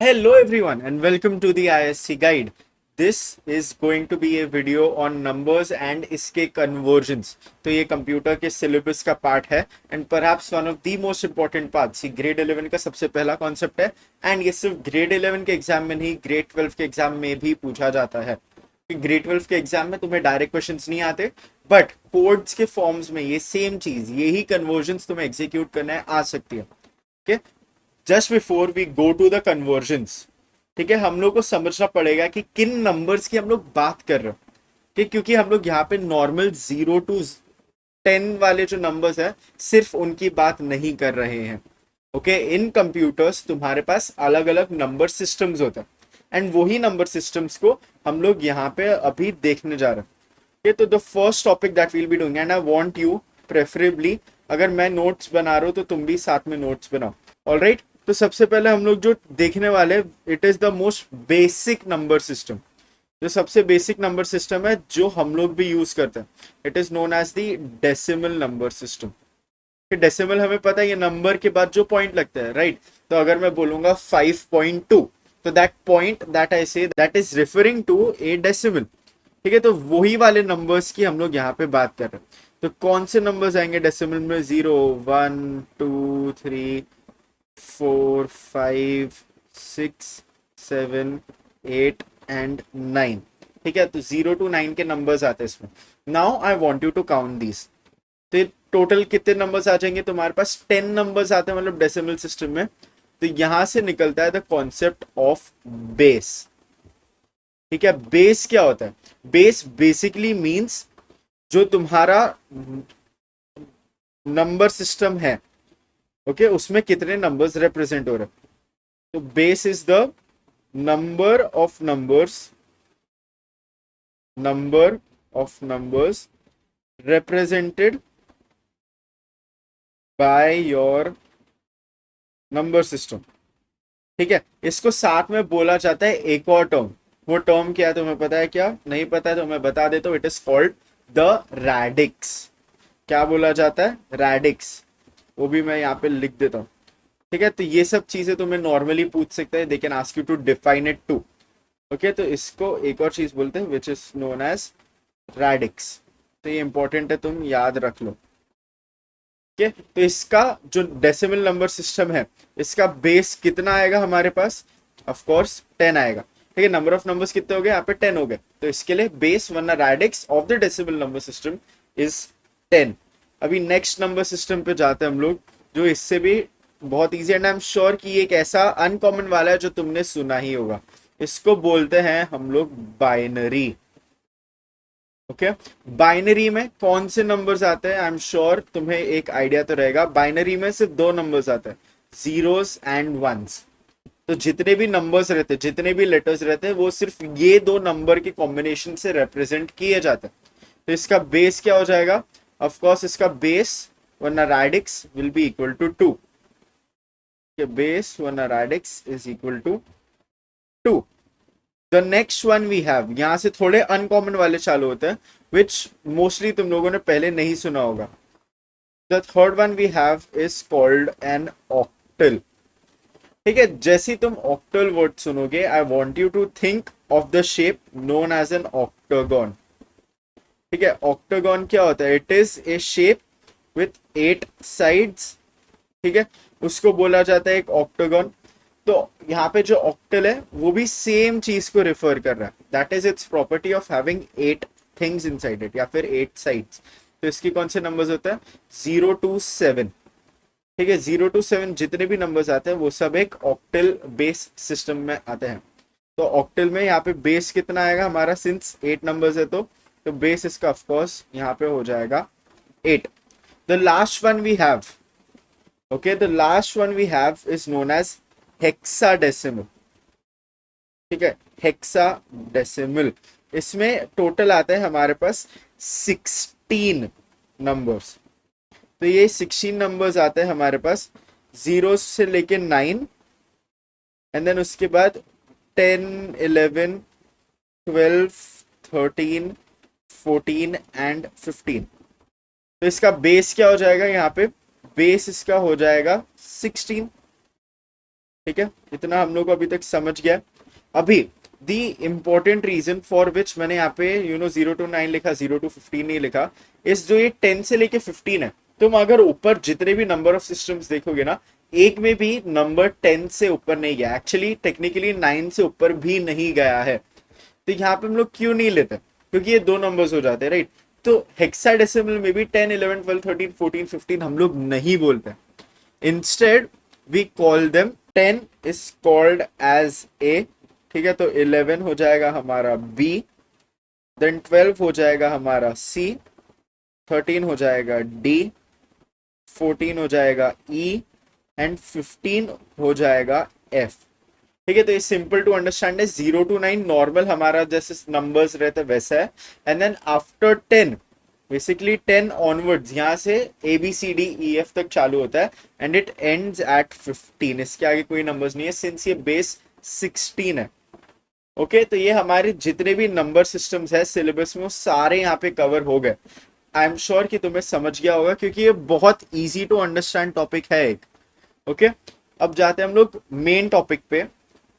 Hello everyone and welcome to the ISC guide. This is going to be a video on numbers and इसके conversions. तो ये computer के syllabus का part है and perhaps one of the most important parts. ये grade 11 का सबसे पहला कॉन्सेप्ट है एंड ये सिर्फ ग्रेड 11 के एग्जाम में नहीं, ग्रेड 12 के एग्जाम में भी पूछा जाता है। ग्रेड 12 के एग्जाम में तुम्हें डायरेक्ट क्वेश्चंस नहीं आते, बट कोड्स के फॉर्म्स में ये सेम चीज, यही कन्वर्जन्स तुम्हें एग्जीक्यूट करना है, आ सकती है। Okay, just before we go to the conversions, ठीक है, हम लोग को समझना पड़ेगा कि किन नंबर्स की हम लोग बात कर रहे हैं। ठीक, क्योंकि हम लोग यहाँ पे नॉर्मल 0 to 10 वाले जो नंबर्स है सिर्फ उनकी बात नहीं कर रहे हैं। ओके, इन कंप्यूटर्स तुम्हारे पास अलग अलग नंबर सिस्टम्स होते हैं एंड वही नंबर सिस्टम्स को हम लोग यहाँ पे अभी देखने जा रहे हैं। Okay, तो the first topic that will be doing and I want you preferably, अगर मैं नोट्स बना रहा हूँ तो तुम भी साथ में नोट्स बनाओ। ऑलराइट, तो सबसे पहले हम लोग जो देखने वाले, it is the most basic number system. जो सबसे बेसिक नंबर सिस्टम है जो हम लोग भी यूज करते हैं, it is known as the decimal number system. Decimal हमें पता है, ये नंबर के बाद जो पॉइंट लगता है, राइट। तो अगर मैं बोलूंगा 5.2, तो that point that I say that is referring to a decimal. ठीक है, तो वही वाले नंबर्स की हम लोग यहाँ पे बात कर रहे हैं। तो कौन से नंबर्स आएंगे डेसिमल में? 0, 1, 2, 3, 4, 5, 6, 7, 8 एंड 9। ठीक है, तो 0 to 9 के नंबर्स आते हैं इसमें। Now I want you to count these. तो टोटल कितने नंबर्स आ जाएंगे तुम्हारे पास? 10 नंबर्स आते हैं, मतलब डेसिमल सिस्टम में। तो यहां से निकलता है द कॉन्सेप्ट ऑफ बेस। ठीक है, बेस क्या होता है? बेस बेसिकली मींस जो तुम्हारा नंबर सिस्टम है, ओके, उसमें कितने नंबर्स रिप्रेजेंट हो रहे हैं। तो base is the number of numbers represented by your number system. ठीक है, इसको साथ में बोला जाता है एक और टर्म। वो टर्म क्या है तुम्हें पता है? क्या नहीं पता है तो मैं बता देता हूं, इट इज कॉल्ड द रैडिक्स। क्या बोला जाता है? रैडिक्स। वो भी मैं यहाँ पे लिख देता हूँ। ठीक है, तो ये सब चीजें तुम्हें नॉर्मली पूछ सकते हैं, they can ask you to define it too. Okay, तो इसको एक और चीज बोलते हैं which is known as radix. तो ये इंपॉर्टेंट है, तुम याद रख लो। ठीक है, तो इसका जो डेसिमल नंबर सिस्टम है, इसका बेस कितना आएगा हमारे पास? ऑफ कोर्स 10 आएगा। ठीक है, नंबर ऑफ नंबर्स कितने हो गए? यहाँ पे 10 हो गए, तो इसके लिए बेस वरना radix of the decimal number system is 10। अभी नेक्स्ट नंबर सिस्टम पे जाते हैं हम लोग, जो इससे भी बहुत easy and I am sure कि एक ऐसा अनकॉमन वाला है जो तुमने सुना ही होगा। इसको बोलते हैं हम लोग बाइनरी। ओके, बाइनरी में कौन से नंबर्स आते हैं? आई एम श्योर तुम्हें एक आइडिया तो रहेगा। बाइनरी में सिर्फ दो नंबर्स आते हैं, जीरोस एंड वंस। तो जितने भी नंबर्स रहते हैं, जितने भी लेटर्स रहते हैं, वो सिर्फ ये दो नंबर के कॉम्बिनेशन से रिप्रेजेंट किए जाते हैं। तो इसका बेस क्या हो जाएगा? ऑफ कोर्स इसका बेस वरना radix will be equal to 2। Base वरना radix is equal to 2। The next one we have, यहां से थोड़े अनकॉमन वाले चालू होते हैं, विच मोस्टली तुम लोगों ने पहले नहीं सुना होगा। The third one we have is called an octal. ठीक है, जैसे तुम ऑक्टल वर्ड सुनोगे, I want you to think of the shape known as an octagon. ठीक है, ऑक्टागन क्या होता है? It is a shape with 8 sides. ठीक है, उसको बोला जाता है एक ऑक्टागन। तो यहाँ पे जो ऑक्टल है वो भी सेम चीज को रिफर कर रहा है, that is it's property of having 8 things inside it, या फिर 8 साइड्स। तो इसके कौन से नंबर्स होते हैं? 0 to 7। ठीक है, 0 to 7 जितने भी नंबर्स आते हैं वो सब एक ऑक्टल बेस सिस्टम में आते हैं। तो ऑक्टल में यहाँ पे बेस कितना आएगा हमारा? सिंस 8 नंबर्स है तो बेस इसका ऑफकोर्स यहाँ पे हो जाएगा 8। The last one we have, okay, the last one we have is known as hexadecimal. ठीक है, हेक्साडेसिमल। इसमें टोटल आता है हमारे पास 16 नंबर्स। तो ये 16 नंबर्स आते हैं हमारे पास, 0 से लेके 9 एंड देन उसके बाद 10, 11, 12, 13, 14 एंड 15। तो इसका बेस क्या हो जाएगा? यहाँ पे बेस इसका हो जाएगा 16। ठीक है, इतना हम लोग को अभी तक समझ गया। अभी दी इम्पोर्टेंट रीजन फॉर विच मैंने यहाँ पे 0 to 9 लिखा, 0 to 15 नहीं लिखा, इस जो ये 10 से लेके 15 है, तुम अगर ऊपर जितने भी नंबर ऑफ सिस्टम्स देखोगे ना, एक में भी नंबर 10 से ऊपर नहीं गया, एक्चुअली टेक्निकली 9 से ऊपर भी नहीं गया है। तो यहाँ पे हम लोग क्यों नहीं लेते, क्योंकि ये दो नंबर्स हो जाते हैं, राइट। तो हेक्साडेसिमल में भी 10, 11, 12, 13, 14, 15 हम लोग नहीं बोलते, instead we call them 10 is called as A, ठीक है। तो 11 हो जाएगा हमारा बी, देन 12 हो जाएगा हमारा सी, 13 हो जाएगा डी, 14 हो जाएगा ई, एंड 15 हो जाएगा एफ। ठीक है, तो ये सिंपल टू अंडरस्टैंड है। 0 to 9 नॉर्मल हमारा जैसे नंबर्स रहते वैसा है, and then after 10 basically 10 onwards यहाँ से A B C D E F तक चालू होता है, एंड इट एंड्स एट 15। इसके आगे कोई नंबर्स नहीं है सिंस ये बेस 16 है। ओके, तो ये हमारे जितने भी नंबर सिस्टम्स है सिलेबस में वो सारे यहाँ पे कवर हो गए। आई एम श्योर कि तुम्हें समझ गया होगा, क्योंकि ये बहुत इजी टू अंडरस्टैंड टॉपिक है एक। ओके, अब जाते हैं हम लोग मेन टॉपिक पे,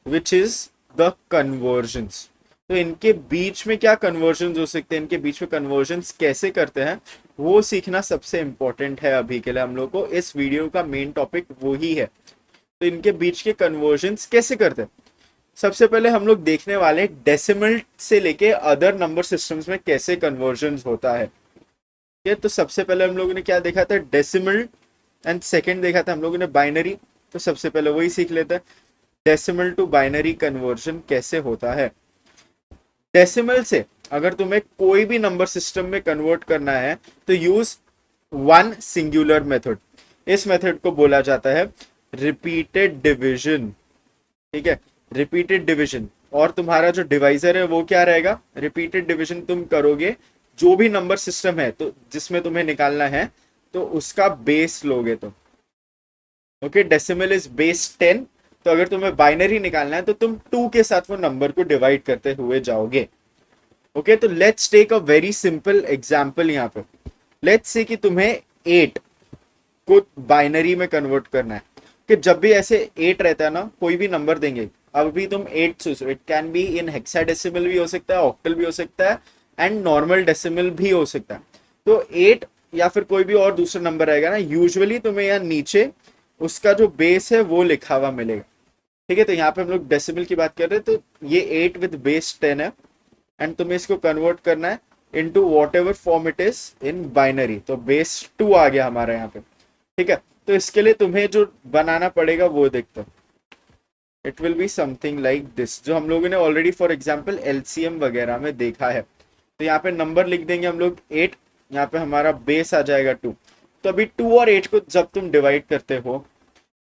विच इज द कन्वर्जन्स। तो इनके बीच में क्या कन्वर्जन्स हो सकते हैं, इनके बीच में कन्वर्जन्स कैसे करते हैं, वो सीखना सबसे इंपॉर्टेंट है अभी के लिए हम लोग को। इस वीडियो का मेन टॉपिक वो ही है। तो इनके बीच के कन्वर्जन्स कैसे करते हैं, सबसे पहले हम लोग देखने वाले डेसिमल से लेके अदर नंबर सिस्टम्स में कैसे कन्वर्जन्स होता है। ये तो सबसे पहले हम लोगों ने क्या देखा था, डेसिमल, एंड सेकंड देखा था हम लोगों ने बाइनरी। तो सबसे पहले वही सीख लेते हैं, डेसिमल टू बाइनरी कन्वर्जन कैसे होता है। डेसिमल से अगर तुम्हें कोई भी नंबर सिस्टम में कन्वर्ट करना है तो यूज वन सिंगुलर मेथड। इस मेथड को बोला जाता है रिपीटेड डिवीजन। ठीक है, रिपीटेड डिवीजन, और तुम्हारा जो डिवाइजर है वो क्या रहेगा, रिपीटेड डिवीजन तुम करोगे जो भी नंबर सिस्टम है तो जिसमें तुम्हें निकालना है तो उसका बेस लोगे तो। ओके, डेसिमल इज बेस 10, तो अगर तुम्हें बाइनरी निकालना है तो तुम 2 के साथ वो नंबर को डिवाइड करते हुए जाओगे। ओके, तो let's take a very simple example यहाँ पे। लेट्स से कि तुम्हें 8 को बाइनरी में कन्वर्ट करना है, कि जब भी ऐसे 8 रहता है ना, कोई भी नंबर देंगे, अभी तुम 8 सोचो, it can be in hexadecimal भी हो सकता है, ऑक्टल भी हो सकता है, एंड नॉर्मल डेसिमल भी हो सकता है। तो 8 या फिर कोई भी और दूसरा नंबर रहेगा ना, यूजुअली तुम्हें यहाँ नीचे उसका जो बेस है वो लिखा हुआ मिलेगा। ठीक है, तो यहाँ पे हम लोग डेसिमल की बात कर रहे हैं, तो ये 8 विद बेस 10 है, एंड तुम्हें इसको कन्वर्ट करना है into what ever form it is in binary. तो बेस 2 आ गया हमारा यहाँ पे। ठीक है, तो इसके लिए तुम्हें जो बनाना पड़ेगा वो देखते हो, it will be something like this, जो हम लोगों ने ऑलरेडी फॉर एग्जाम्पल एलसीएम वगैरह में देखा है। तो यहाँ पे नंबर लिख देंगे हम लोग 8, यहाँ पे हमारा बेस आ जाएगा 2। तो अभी 2 और 8 को जब तुम डिवाइड करते हो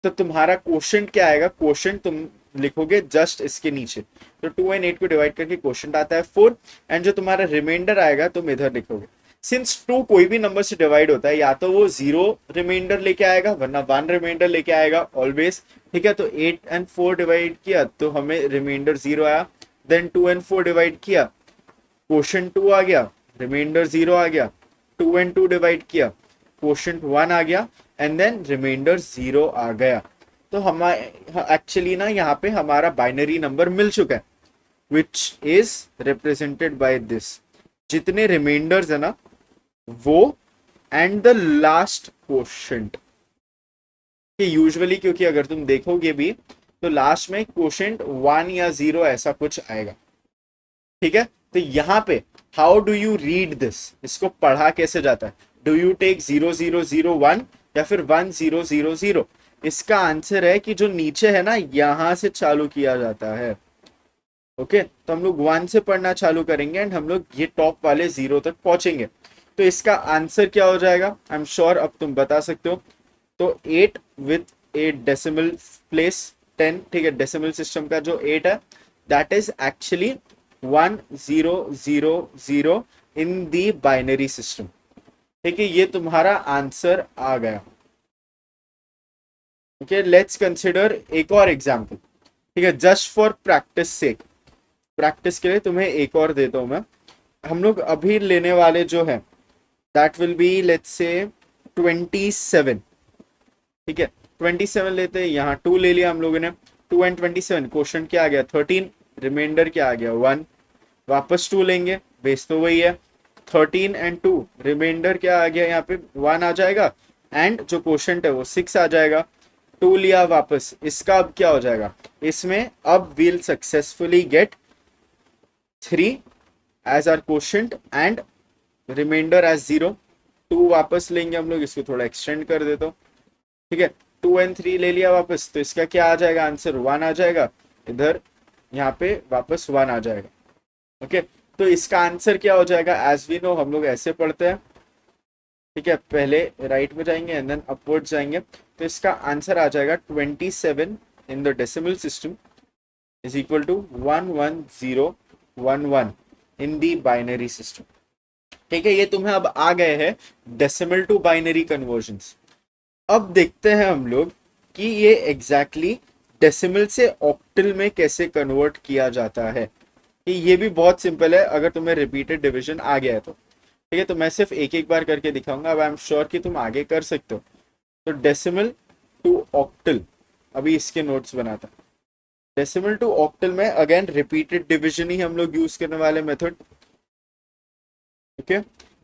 तो तुम्हारा क्वोशंट क्या आएगा, क्वोशंट तुम लिखोगे जस्ट इसके नीचे। तो 2 और 8 को डिवाइड करके क्वोशंट आता है 4, एंड जो तुम्हारा रिमाइंडर आएगा तुम इधर लिखोगे। सिंस 2 कोई भी नंबर से डिवाइड होता है, या तो वो 0 रिमाइंडर लेके आएगा वरना 1 रिमाइंडर लेके आएगा ऑलवेज। ठीक है, तो 8 और 4 डिवाइड किया तो हमें रिमाइंडर 0 आया, देन 2 और 4 डिवाइड किया, क्वोशंट 2 आ गया, रिमाइंडर 0 आ गया, 2 और 2 डिवाइड किया, क्वोशंट 1 आ गया, एंड देन रिमाइंडर 0 आ गया। तो हमारे एक्चुअली ना यहाँ पे हमारा बाइनरी नंबर मिल चुका है, which is represented by this. जितने रिमाइंडर्स है ना वो, and the last quotient. Usually क्योंकि अगर तुम देखोगे भी तो लास्ट में क्वोशंट 1 या 0 ऐसा कुछ आएगा। ठीक है, तो यहाँ पे how do you read this, इसको पढ़ा कैसे जाता है, डू यू टेक 0 0 0 1 या फिर 1 0 0 0। इसका आंसर है कि जो नीचे है ना यहां से चालू किया जाता है। ओके, तो हम लोग 1 से पढ़ना चालू करेंगे एंड हम लोग ये टॉप वाले 0 तक पहुंचेंगे। तो इसका आंसर क्या हो जाएगा, आई एम श्योर अब तुम बता सकते हो। तो 8 विद ए डेसिमल प्लेस 10। ठीक है, डेसिमल सिस्टम का जो 8 है that is actually 1 0 0 0 in the binary system. ठीक है, ये तुम्हारा आंसर आ गया। ओके, लेट्स कंसिडर एक और एग्जांपल। ठीक है, just for practice sake, practice के लिए तुम्हें एक और देता हूं मैं। हम लोग अभी लेने वाले जो है that will be let's say 27। ठीक है, 27 लेते हैं, यहाँ 2 ले लिया हम लोगों ने, 2 एंड 27 क्वेश्चन क्या आ गया 13, रिमाइंडर क्या आ गया 1, वापस 2 लेंगे, बेस तो वही है, 13 एंड 2, रिमाइंडर क्या आ गया यहाँ पे 1 आ जाएगा, एंड जो क्वेश्चन है वो 6 आ जाएगा, 2 लिया वापस, इसका अब क्या हो जाएगा, इसमें अब will successfully get 3 as our question and reminder as 0, 2 वापस लेंगे हम लोग, इसको थोड़ा एक्सटेंड कर देता हूँ, ठीक है, 2 एंड 3 ले लिया वापस, तो इसका क्या आ जाएगा आंसर 1 आ जाएगा, इधर यहाँ पे वापस 1 आ जाएगा। ओके, तो इसका आंसर क्या हो जाएगा, एज वी नो हम लोग ऐसे पढ़ते हैं, ठीक है, पहले राइट में जाएंगे एंड देन अपवर्ड जाएंगे, तो इसका आंसर आ जाएगा 27 in the decimal system is equal to 11011 in the binary system. ठीक है, ये तुम्हें अब आ गए हैं डेसिमल टू बाइनरी कन्वर्जन्स। अब देखते हैं हम लोग कि ये एग्जैक्टली डेसिमल से ऑक्टल में कैसे कन्वर्ट किया जाता है, कि ये भी बहुत सिंपल है अगर तुम्हें रिपीटेड डिवीजन आ गया है तो। ठीक है, तो मैं सिर्फ एक एक बार करके दिखाऊंगा, अब आई एम श्योर कि तुम आगे कर सकते हो। तो डेसिमल टू ऑक्टल, अभी इसके नोट्स बनाता। डेसिमल टू ऑक्टल में अगेन रिपीटेड डिवीजन ही हम लोग यूज करने वाले method. Okay,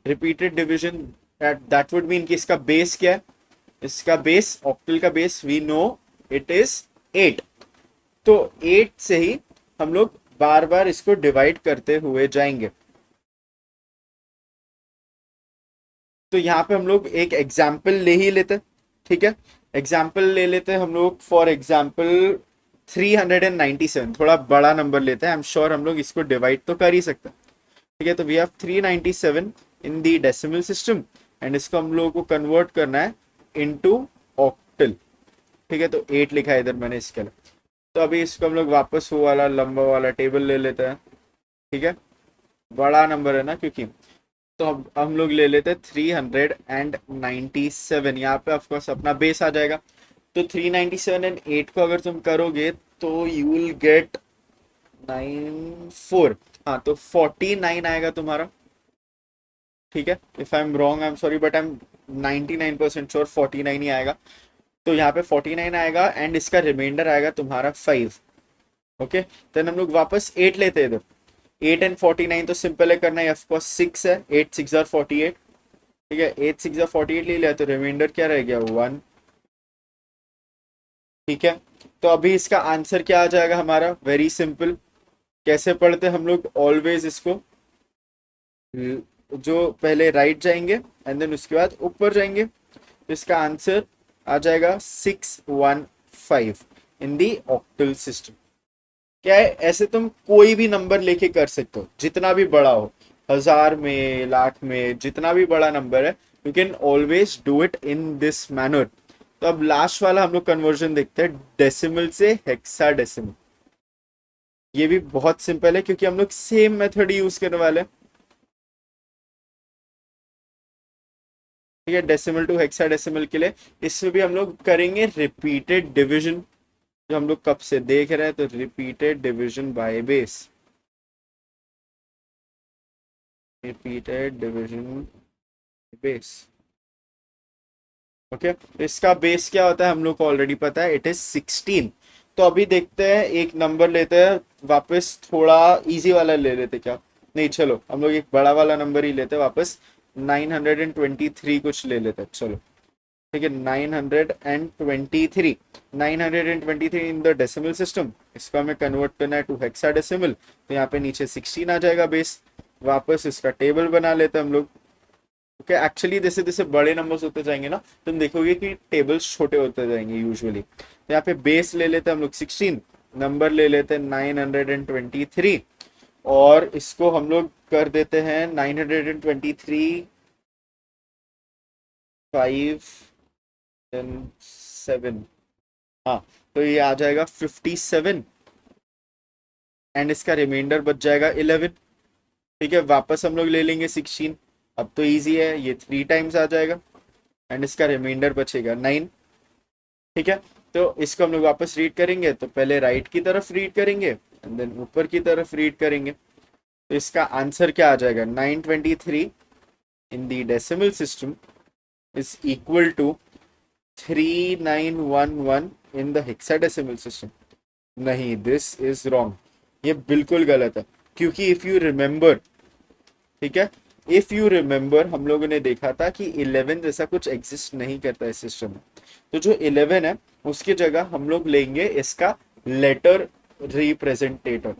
repeated division that would mean कि इसका बेस क्या है, इसका बेस ऑक्टल का base we know it is 8, तो 8 से ही हम लोग बार बार इसको डिवाइड करते हुए जाएंगे। तो यहाँ पे हम लोग एक एग्जाम्पल ले ही लेते, ठीक है, एग्जाम्पल ले लेते हम लोग, फॉर एग्जाम्पल 397, थोड़ा बड़ा नंबर लेते हैं, आई एम श्योर हम लोग इसको डिवाइड तो कर ही सकते हैं। ठीक है, तो we have 397 in the decimal system and इसको हम लोगों को कन्वर्ट करना है इनटू ऑक्टल। ठीक है, तो 8 लिखा है इधर मैंने इसके लिए। तो अभी इसको हम लोग वापस वो वाला लंबा वाला टेबल ले लेते हैं, ठीक है, बड़ा नंबर है ना क्योंकि, तो हम लोग ले लेते हैं 397, यहाँ पे ऑफकोर्स अपना बेस आ जाएगा। तो 397 एंड 8 को अगर तुम करोगे तो यू विल गेट 94, हाँ तो 49 आएगा तुम्हारा। ठीक है, if I am wrong I am sorry, but I am 99% sure 49 ही आएगा। तो यहाँ पे 49 आएगा एंड इसका रिमाइंडर आएगा तुम्हारा 5। ओके, देन हम लोग वापस 8 लेते हैं इधर, 8 एंड 49 तो सिंपल है करना है, ऑफकोर्स 6 है, 8 6 आर 48। ठीक है, 8 6 आर 48 ले लिया, तो रिमाइंडर क्या रह गया 1। ठीक है, तो अभी इसका आंसर क्या आ जाएगा हमारा, वेरी सिंपल, कैसे पढ़ते हम लोग ऑलवेज इसको, जो पहले राइट जाएंगे एंड देन उसके बाद ऊपर जाएंगे, तो इसका आंसर आ जाएगा 615 इन दी ऑक्टल सिस्टम। क्या है, ऐसे तुम कोई भी नंबर लेके कर सकते हो, जितना भी बड़ा हो, 1000 में, लाख में, जितना भी बड़ा नंबर है, you can always do it in this manner. तो अब लास्ट वाला हम लोग कन्वर्जन देखते हैं, डेसिमल से हेक्साडेसिमल। ये भी बहुत सिंपल है क्योंकि हम लोग सेम मेथड यूज करने वाले हैं। ठीक है, डेसिमल टू हेक्साडेसिमल के लिए इसमें भी हम लोग करेंगे रिपीटेड डिवीजन, जो हम लोग कब से देख रहे हैं, तो repeated division by base, repeated division base. Okay, इसका बेस क्या होता है हम लोग को ऑलरेडी पता है, इट इज 16। तो अभी देखते हैं, एक नंबर लेते हैं वापस, थोड़ा इजी वाला ले लेते क्या, नहीं चलो हम लोग एक बड़ा वाला नंबर ही लेते हैं वापस, 923 कुछ ले लेते हैं, चलो ठीक है, 923, 923 इन द डेसिमल सिस्टम, इसको हमें कन्वर्ट करना है टू हेक्साडेसिमल, तो यहाँ पे नीचे 16 आ जाएगा बेस, वापस इसका टेबल बना लेते हैं हम लोग। ओके, एक्चुअली जैसे जैसे बड़े नंबर्स होते जाएंगे ना, तुम देखोगे कि टेबल्स छोटे होते जाएंगे यूजुअली। तो यहाँ पे बेस ले लेते हैं हम लोग 16, नंबर ले लेते हैं 923, और इसको हम लोग कर देते हैं 923 5 7, हाँ तो ये आ जाएगा 57 एंड इसका रिमाइंडर बच जाएगा 11। ठीक है, वापस हम लोग ले लेंगे 16, अब तो इजी है, ये 3 टाइम्स आ जाएगा एंड इसका रिमाइंडर बचेगा 9। ठीक है, तो इसको हम लोग वापस रीड करेंगे, तो पहले राइट की तरफ रीड करेंगे एंड देन ऊपर की तरफ रीड करेंगे, तो इसका आंसर क्या आ जाएगा, 923 in the decimal system is equal to 3911 in the hexadecimal system। नहीं, दिस इज रॉन्ग, ये बिल्कुल गलत है, क्योंकि इफ यू रिमेंबर, ठीक है, इफ यू रिमेंबर हम लोगों ने देखा था कि 11 जैसा कुछ एग्जिस्ट नहीं करता है सिस्टम में। तो जो 11 है उसकी जगह हम लोग लेंगे इसका लेटर रिप्रेजेंटेटर।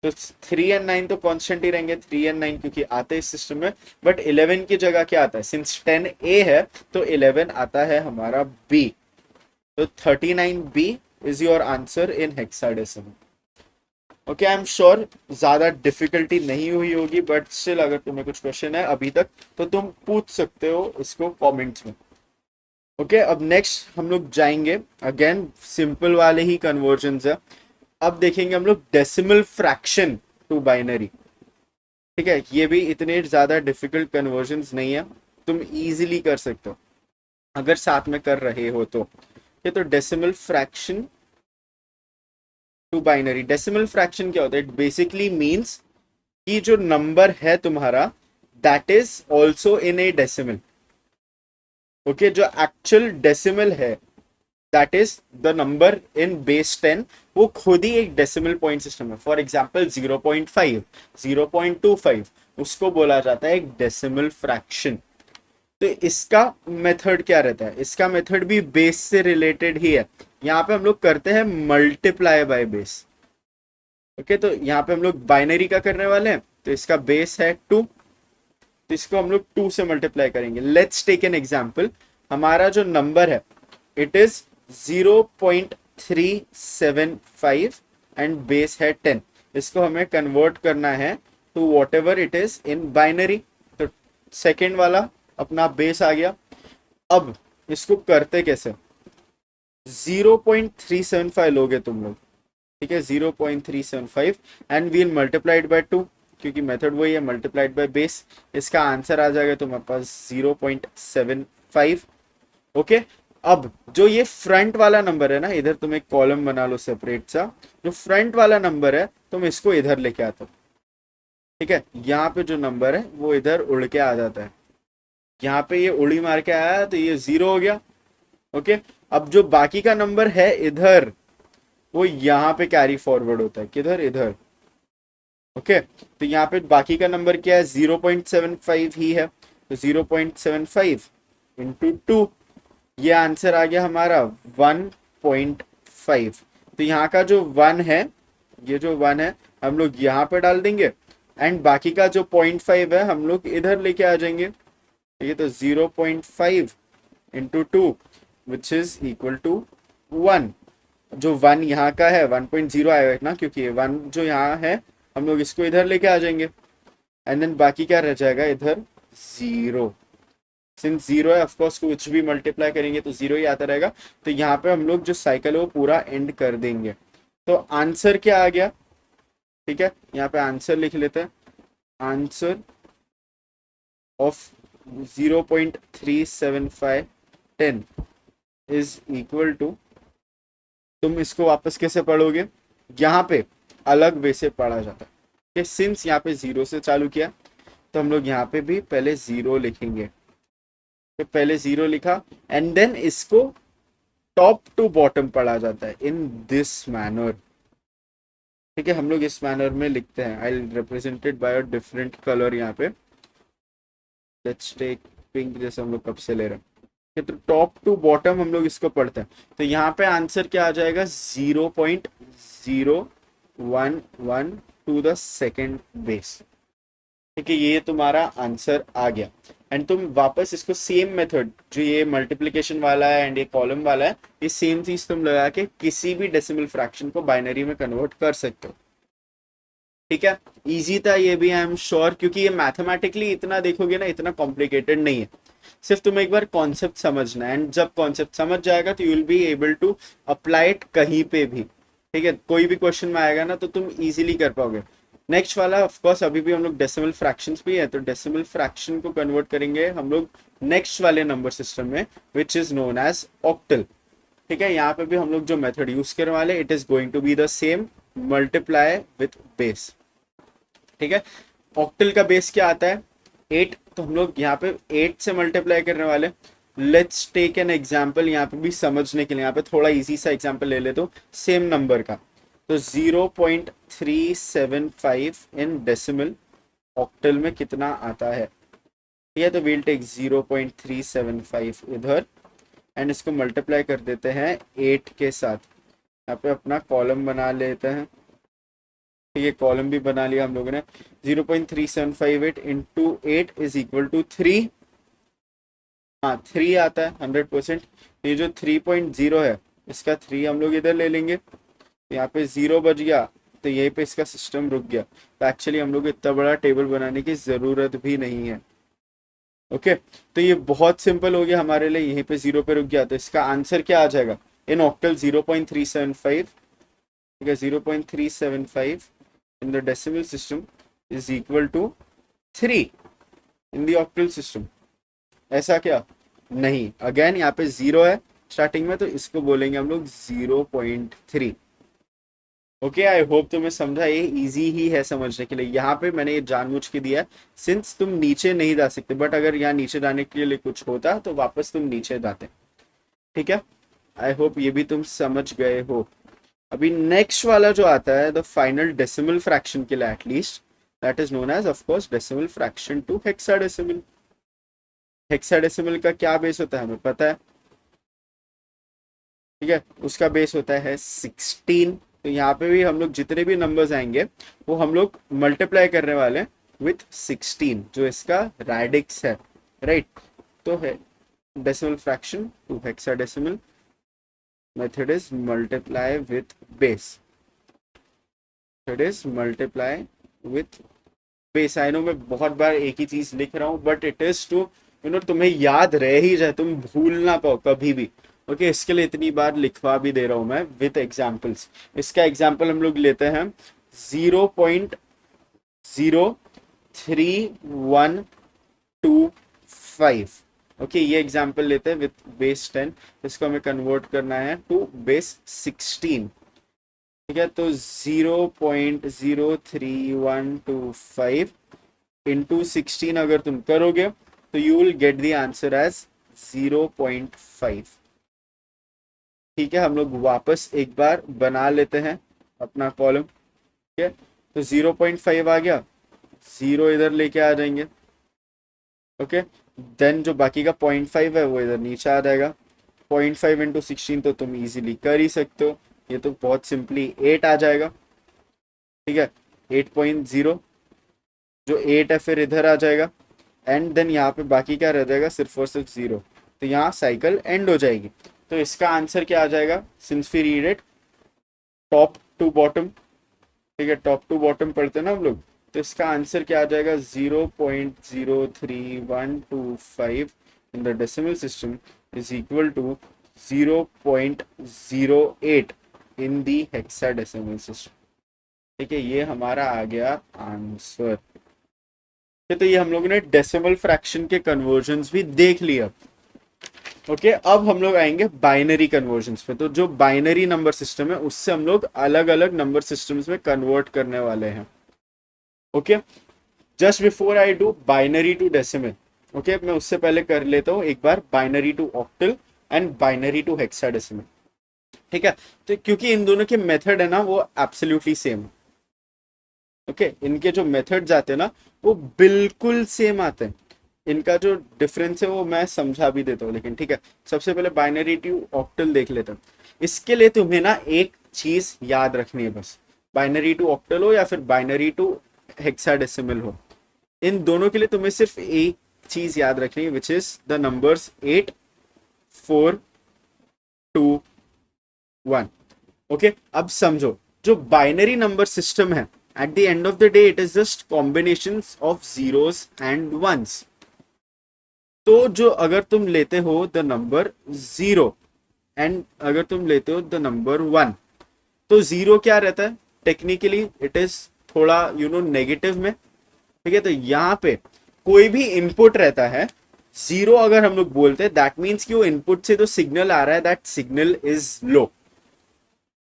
तो 3 और 9 तो कांस्टेंट ही रहेंगे, 3 और 9 क्योंकि आते हैं इस सिस्टम में। बट 11 की जगह क्या आता है, सिंस 10 ए है तो 11 आता है हमारा बी। तो 39 B is your answer in hexadecimal. Okay, I am sure ज्यादा डिफिकल्टी नहीं हुई होगी, बट स्टिल अगर तुम्हें कुछ क्वेश्चन है अभी तक तो तुम पूछ सकते हो इसको कमेंट्स में। ओके, अब नेक्स्ट हम लोग जाएंगे, अगेन सिंपल वाले ही कन्वर्जन है। अब देखेंगे हम लोग डेसिमल फ्रैक्शन टू बाइनरी। ठीक है, ये भी इतने ज्यादा डिफिकल्ट कन्वर्जन नहीं है, तुम इजीली कर सकते हो अगर साथ में कर रहे हो तो। ये तो decimal fraction to binary, decimal fraction क्या होता है, इट बेसिकली मीन्स कि जो नंबर है तुम्हारा that is also in A decimal. Okay, जो एक्चुअल डेसिमल है that is the number in base 10, वो खुद ही एक डेसिमल पॉइंट सिस्टम है। फॉर एग्जाम्पल 0.5, 0.25, उसको बोला जाता है एक डेसिमल फ्रैक्शन। तो इसका मेथड क्या रहता है, इसका मेथड भी बेस से रिलेटेड ही है। यहाँ पे हम लोग करते हैं मल्टीप्लाई बाय बेस। ओके, तो यहाँ पे हम लोग बाइनरी का करने वाले हैं, तो इसका बेस है 2, तो इसको हम लोग 2 से मल्टीप्लाई करेंगे। लेट्स टेक एन एग्जाम्पल, हमारा जो नंबर है इट इज 0.375 एंड बेस है 10। इसको हमें कन्वर्ट करना है to whatever it is in binary. तो सेकेंड वाला अपना बेस आ गया। अब इसको करते कैसे, 0.375 लोगे तुम लोग, ठीक है, 0.375 एंड वील मल्टीप्लाइड बाय 2, क्योंकि मेथड वही है, मल्टीप्लाइड बाय बेस। इसका आंसर आ जाएगा तुम्हारे पास 0.75। ओके, अब जो ये फ्रंट वाला नंबर है ना, इधर तुम एक कॉलम बना लो सेपरेट सा, जो फ्रंट वाला नंबर है तुम इसको इधर लेके आते हो। ठीक है, यहाँ पे जो नंबर है वो इधर उड़ के आ जाता है, यहाँ पे ये उड़ी मार के आया तो ये 0 हो गया। ओके, अब जो बाकी का नंबर है इधर, वो यहाँ पे कैरी फॉरवर्ड होता है, किधर, इधर। ओके, तो यहाँ पे बाकी का नंबर क्या है, 0.75 ही है, तो 0.75 इंटू 2, ये आंसर आ गया हमारा 1.5। तो यहाँ का जो 1 है, ये जो 1 है हम लोग यहाँ पे डाल देंगे, एंड बाकी का जो 0.5 है हम लोग इधर लेके आ जाएंगे। ये तो 0.5 into 2 which is equal to 1। जो 1 यहाँ का है 1.0 आएगा ना, क्योंकि 1 जो यहाँ है हम लोग इसको इधर लेके आ जाएंगे, एंड देन बाकी क्या रह जाएगा इधर, 0। सिंस 0 है ऑफकोर्स कुछ भी मल्टीप्लाई करेंगे तो 0 ही आता रहेगा। तो यहाँ पे हम लोग जो साइकिल है वो पूरा एंड कर देंगे। तो आंसर क्या आ गया, ठीक है, यहाँ पे आंसर लिख लेते हैं। Answer of 0.375 10 is equal to, तुम इसको वापस कैसे पढ़ोगे, यहाँ पे अलग वे से पढ़ा जाता है। सिंस यहाँ पे 0 से चालू किया तो हम लोग यहाँ पे भी पहले 0 लिखेंगे। तो पहले 0 लिखा एंड देन इसको टॉप टू बॉटम पढ़ा जाता है इन दिस मैनर। ठीक है, हम लोग इस मैनर में लिखते हैं। I represented by a different colour. यहाँ पे लेट्स टेक पिंक, जैसे हम लोग कब से ले रहे हैं। तो टॉप टू बॉटम हम लोग इसको पढ़ते हैं। तो यहाँ पे आंसर क्या आ जाएगा, 0.011 टू द सेकेंड बेस। ठीक है, ये तुम्हारा आंसर आ गया। एंड तुम वापस इसको सेम मेथड, जो ये मल्टीप्लिकेशन वाला है एंड ये कॉलम वाला है, ये सेम चीज तुम लगा के किसी भी डेसिमल फ्रैक्शन को बाइनरी में कन्वर्ट कर सकते हो। ठीक है, इजी था ये भी, आई एम श्योर, क्योंकि ये मैथमेटिकली इतना देखोगे ना, इतना कॉम्प्लिकेटेड नहीं है। सिर्फ तुम्हें एक बार कॉन्सेप्ट समझना है, एंड जब कॉन्सेप्ट समझ जाएगा तो you will be able to apply it कहीं पे भी। ठीक है, कोई भी क्वेश्चन में आएगा ना तो तुम इजीली कर पाओगे। नेक्स्ट वाला ऑफ कोर्स अभी भी हम लोग डेसिमल फ्रैक्शंस भी है, तो डेसिमल फ्रैक्शन को कन्वर्ट करेंगे हम लोग नेक्स्ट वाले नंबर सिस्टम में, which is known as octal. ठीक है, यहाँ पे भी हम लोग जो मेथड यूज करने वाले, it is going to be the same, multiply with base. ठीक है, ऑक्टल का बेस क्या आता है, 8, तो हम लोग यहाँ पे 8 से मल्टीप्लाई करने वाले। लेट्स टेक एन एग्जाम्पल, यहाँ पे भी समझने के लिए यहाँ पे थोड़ा इजी सा एग्जाम्पल ले लेते हो सेम नंबर का। तो 0.375 इन डेसिमल ऑक्टल में कितना आता है? ठीक है, तो वील टेक 0.375 इधर एंड इसको मल्टीप्लाई कर देते हैं 8 के साथ। यहाँ पे अपना कॉलम बना लेते हैं। ठीक है, कॉलम भी बना लिया हम लोगों ने। 0.3758 इंटू 8 इज इक्वल टू 3। हाँ 3 आता है 100%। ये जो 3.0 है इसका 3 हम लोग इधर ले लेंगे, तो यहाँ पे 0 बच गया, तो यहीं पे इसका सिस्टम रुक गया। तो एक्चुअली हम लोग इतना बड़ा टेबल बनाने की ज़रूरत भी नहीं है। ओके, तो ये बहुत सिंपल हो गया हमारे लिए, यहीं पे 0 पे रुक गया। तो इसका आंसर क्या आ जाएगा इन ऑक्टल? 0.375। ठीक है, 0.375 in the decimal system is equal to 3 in the octal system. ऐसा क्या? नहीं, अगेन यहाँ पे 0 है स्टार्टिंग में, तो इसको बोलेंगे हम लोग 0.3। ओके, आई होप तुम्हें समझा। ये इजी ही है समझने के लिए। यहाँ पे मैंने ये जानबूझ के दिया है सिंस तुम नीचे नहीं जा सकते, बट अगर यहाँ नीचे जाने के लिए कुछ होता तो वापस तुम नीचे जाते। ठीक है, आई होप ये भी तुम समझ गए हो। अभी नेक्स्ट वाला जो आता है द फाइनल डेसिमल फ्रैक्शन के लिए, at least that is known as of course decimal fraction to hexadecimal. Hexadecimal का क्या बेस होता है हमें पता है। ठीक है, उसका बेस होता है 16। तो यहाँ पे भी हम लोग जितने भी नंबर्स आएंगे वो हम लोग मल्टीप्लाई करने वाले हैं विथ 16, जो इसका रेडिक्स है। राइट, तो है decimal fraction to hexadecimal method is multiply with base. It is multiply with base. I know मैं बहुत बार एक ही चीज लिख रहा हूँ, बट इट इज टू तुम्हें याद रह ही जाए, तुम भूल ना पाओ कभी भी। ओके, इसके लिए इतनी बार लिखवा भी दे रहा हूं मैं विथ एग्जाम्पल्स। इसका एग्जाम्पल हम लोग लेते हैं 0.03125। ओके, ये एग्जाम्पल लेते हैं विथ बेस 10। इसको हमें कन्वर्ट करना है टू बेस 16। ठीक है, तो 0.03125 इंटू 16 अगर तुम करोगे तो you will get the answer as 0.5। ठीक है, हम लोग वापस एक बार बना लेते हैं अपना कॉलम। ठीक है, तो 0.5 आ गया, 0 इधर लेके आ जाएंगे। ओके, देन जो बाकी का 0.5 है वो इधर नीचे आ जाएगा। 0.5 इंटू 16 तो तुम इजीली कर ही सकते हो, ये तो बहुत सिंपली 8 आ जाएगा। ठीक है, 8.0 जो 8 है फिर इधर आ जाएगा, एंड देन यहाँ पे बाकी क्या रह जाएगा, सिर्फ और सिर्फ 0। तो यहाँ साइकिल एंड हो जाएगी। तो इसका आंसर क्या आ जाएगा since we read it top to bottom. ठीक है, टॉप टू बॉटम पढ़ते हैं ना हम लोग, तो इसका आंसर क्या आ जाएगा 0.03125 in the decimal system is equal to 0.08 in the hexadecimal system. ठीक है, ये हमारा आ गया आंसर। तो ये हम लोगों ने डेसिमल फ्रैक्शन के कन्वर्जन्स भी देख लिया। ओके, अब हम लोग आएंगे बाइनरी कन्वर्जन्स पे। तो जो बाइनरी नंबर सिस्टम है उससे हम लोग अलग अलग नंबर सिस्टम्स में कन्वर्ट करने वाले हैं। Okay, just before I do binary to decimal, okay, मैं उससे पहले कर लेता हूँ एक बार binary to octal and binary to hexadecimal. ठीक है, तो क्योंकि इन दोनों के मेथड है ना वो एब्सोल्युटली सेम। ओके, इनके जो मेथड्स आते हैं ना वो बिल्कुल सेम आते हैं। इनका जो डिफरेंस है वो मैं समझा भी देता हूँ, लेकिन ठीक है, सबसे पहले बाइनरी टू ऑक्टल देख लेते हैं। इसके लिए तुम्हें ना एक चीज याद रखनी है बस, बाइनरी टू ऑक्टल हो या फिर बाइनरी टू हेक्साडेसिमल हो, इन दोनों के लिए तुम्हें सिर्फ एक चीज याद रखनी है, which is the numbers 8 4 2 1। Okay, अब समझो जो बाइनरी नंबर सिस्टम है at the end of the day it is just combinations of zeros and ones। तो जो अगर तुम लेते हो द नंबर 0 एंड अगर तुम लेते हो द नंबर 1, तो 0 क्या रहता है टेक्निकली, इट इज थोड़ा नेगेटिव में। ठीक है, तो यहाँ पे कोई भी इनपुट रहता है 0 अगर हम लोग बोलते हैं दैट मीन्स कि वो इनपुट से जो सिग्नल आ रहा है दैट सिग्नल इज लो।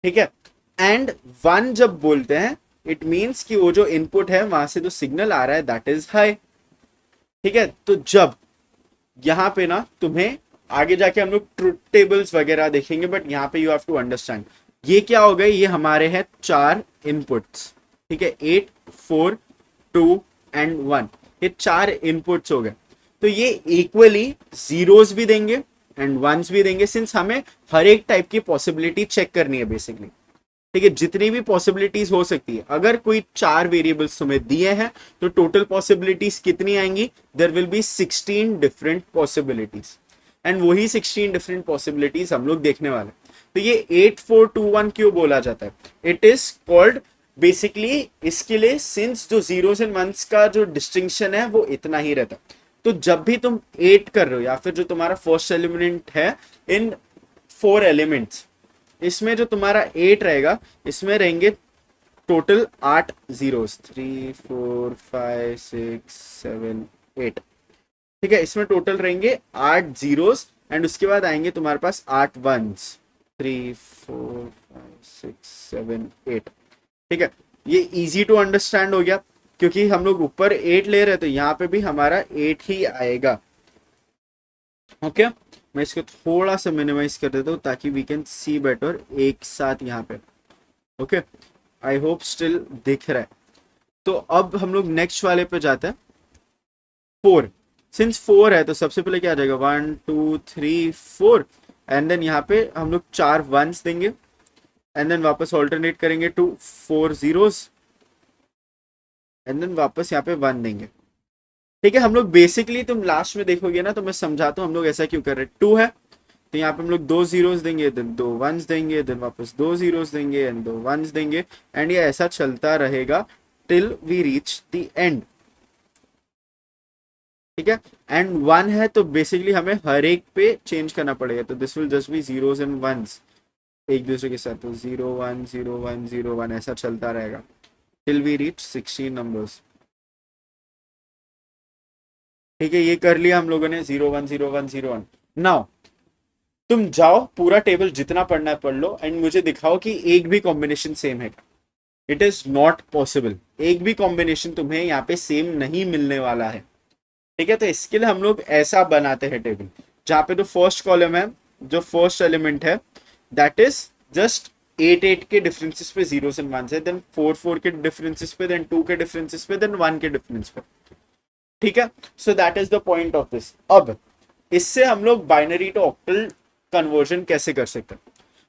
ठीक है, एंड 1 जब बोलते हैं इट मीन्स कि वो जो इनपुट है वहां से जो सिग्नल आ रहा है दैट इज हाई। ठीक है, तो जब यहां पे ना तुम्हें आगे जाके हम लोग ट्रुथ टेबल्स वगैरह देखेंगे, बट यहाँ पे यू हैव टू अंडरस्टैंड ये क्या हो गए, ये हमारे हैं 4 इनपुट्स, ठीक है, 8 4 2 एंड 1, ये 4 इनपुट्स हो गए। तो ये इक्वली जीरोस भी देंगे एंड वंस भी देंगे, सिंस हमें हर एक टाइप की पॉसिबिलिटी चेक करनी है बेसिकली, ठीक है, जितनी भी पॉसिबिलिटीज हो सकती है। अगर कोई 4 वेरिएबल्स तुम्हें दिए हैं तो टोटल पॉसिबिलिटीज कितनी आएंगी, there will be 16 different possibilities, and वही 16 डिफरेंट पॉसिबिलिटीज हम लोग देखने वाले। तो ये 8421 क्यों बोला जाता है, इट इज कॉल्ड बेसिकली इसके लिए, सिंस जो जीरोस एंड वंस का जो डिस्टिंक्शन है वो इतना ही रहता है। तो जब भी तुम 8 कर रहे हो, या फिर जो तुम्हारा फर्स्ट एलिमेंट है इन 4 एलिमेंट्स, इसमें जो तुम्हारा 8 रहेगा, इसमें रहेंगे टोटल 8 जीरोस, 3 4 5 6 7 8, ठीक है, इसमें टोटल रहेंगे 8 जीरोस, एंड उसके बाद आएंगे तुम्हारे पास 8 वंस, 3 4 5 6 7 8, ठीक है। ये इजी टू अंडरस्टैंड हो गया, क्योंकि हम लोग ऊपर 8 ले रहे हैं तो यहाँ पे भी हमारा 8 ही आएगा। ओके, मैं इसको थोड़ा सा मिनिमाइज कर देता हूँ ताकि वी कैन सी बेटर एक साथ यहाँ पे। ओके, आई होप स्टिल दिख रहा है। तो अब हम लोग नेक्स्ट वाले पे जाते हैं, 4। सिंस 4 है तो सबसे पहले क्या आ जाएगा, 1 2 3 4, एंड देन यहाँ पे हम लोग 4 वंस देंगे, एंड देन वापस ऑल्टरनेट करेंगे टू 4 जीरोस, एंड देन वापस यहाँ पे 1 देंगे, ठीक है। हम लोग बेसिकली, तुम लास्ट में देखोगे ना तो मैं समझाता हूँ हम लोग ऐसा क्यों कर रहे हैं। 2 है तो यहाँ पे हम लोग 2 जीरोस देंगे, देन 2 वंस देंगे, देन वापस 2 जीरोस देंगे एंड 2 वंस देंगे, एंड ये ऐसा चलता रहेगा till we reach the end, ठीक है। एंड 1 है तो बेसिकली हमें हर एक पे चेंज करना पड़ेगा, तो this will just be zeros and ones एक दूसरे के साथ, तो 0 1 0 1 0 1 ऐसा चलता रहेगा टिल वी रीच 16 नंबर्स, ठीक है। ये कर लिया हम लोगों ने, 0 1 0 1 0 1। नाउ तुम जाओ पूरा टेबल जितना पढ़ना है पढ़ लो, एंड मुझे दिखाओ कि एक भी कॉम्बिनेशन सेम है। इट इज नॉट पॉसिबल, एक भी कॉम्बिनेशन तुम्हें यहाँ पे सेम नहीं मिलने वाला है, ठीक है। तो इसके लिए हम लोग ऐसा बनाते हैं टेबल, जहाँ पे जो फर्स्ट कॉलम है, जो फर्स्ट एलिमेंट है, दैट इज जस्ट 8 8 के डिफरेंसेस पे जीरोस एंड वंस है, देन 4 4 के डिफरेंसेस पे, देन 2 के डिफरेंसेस पे, देन 1 के डिफरेंस पे, ठीक है। So that is the point of this. अब इससे हम लोग बाइनरी टू ऑक्टल कन्वर्जन कैसे कर सकते हैं,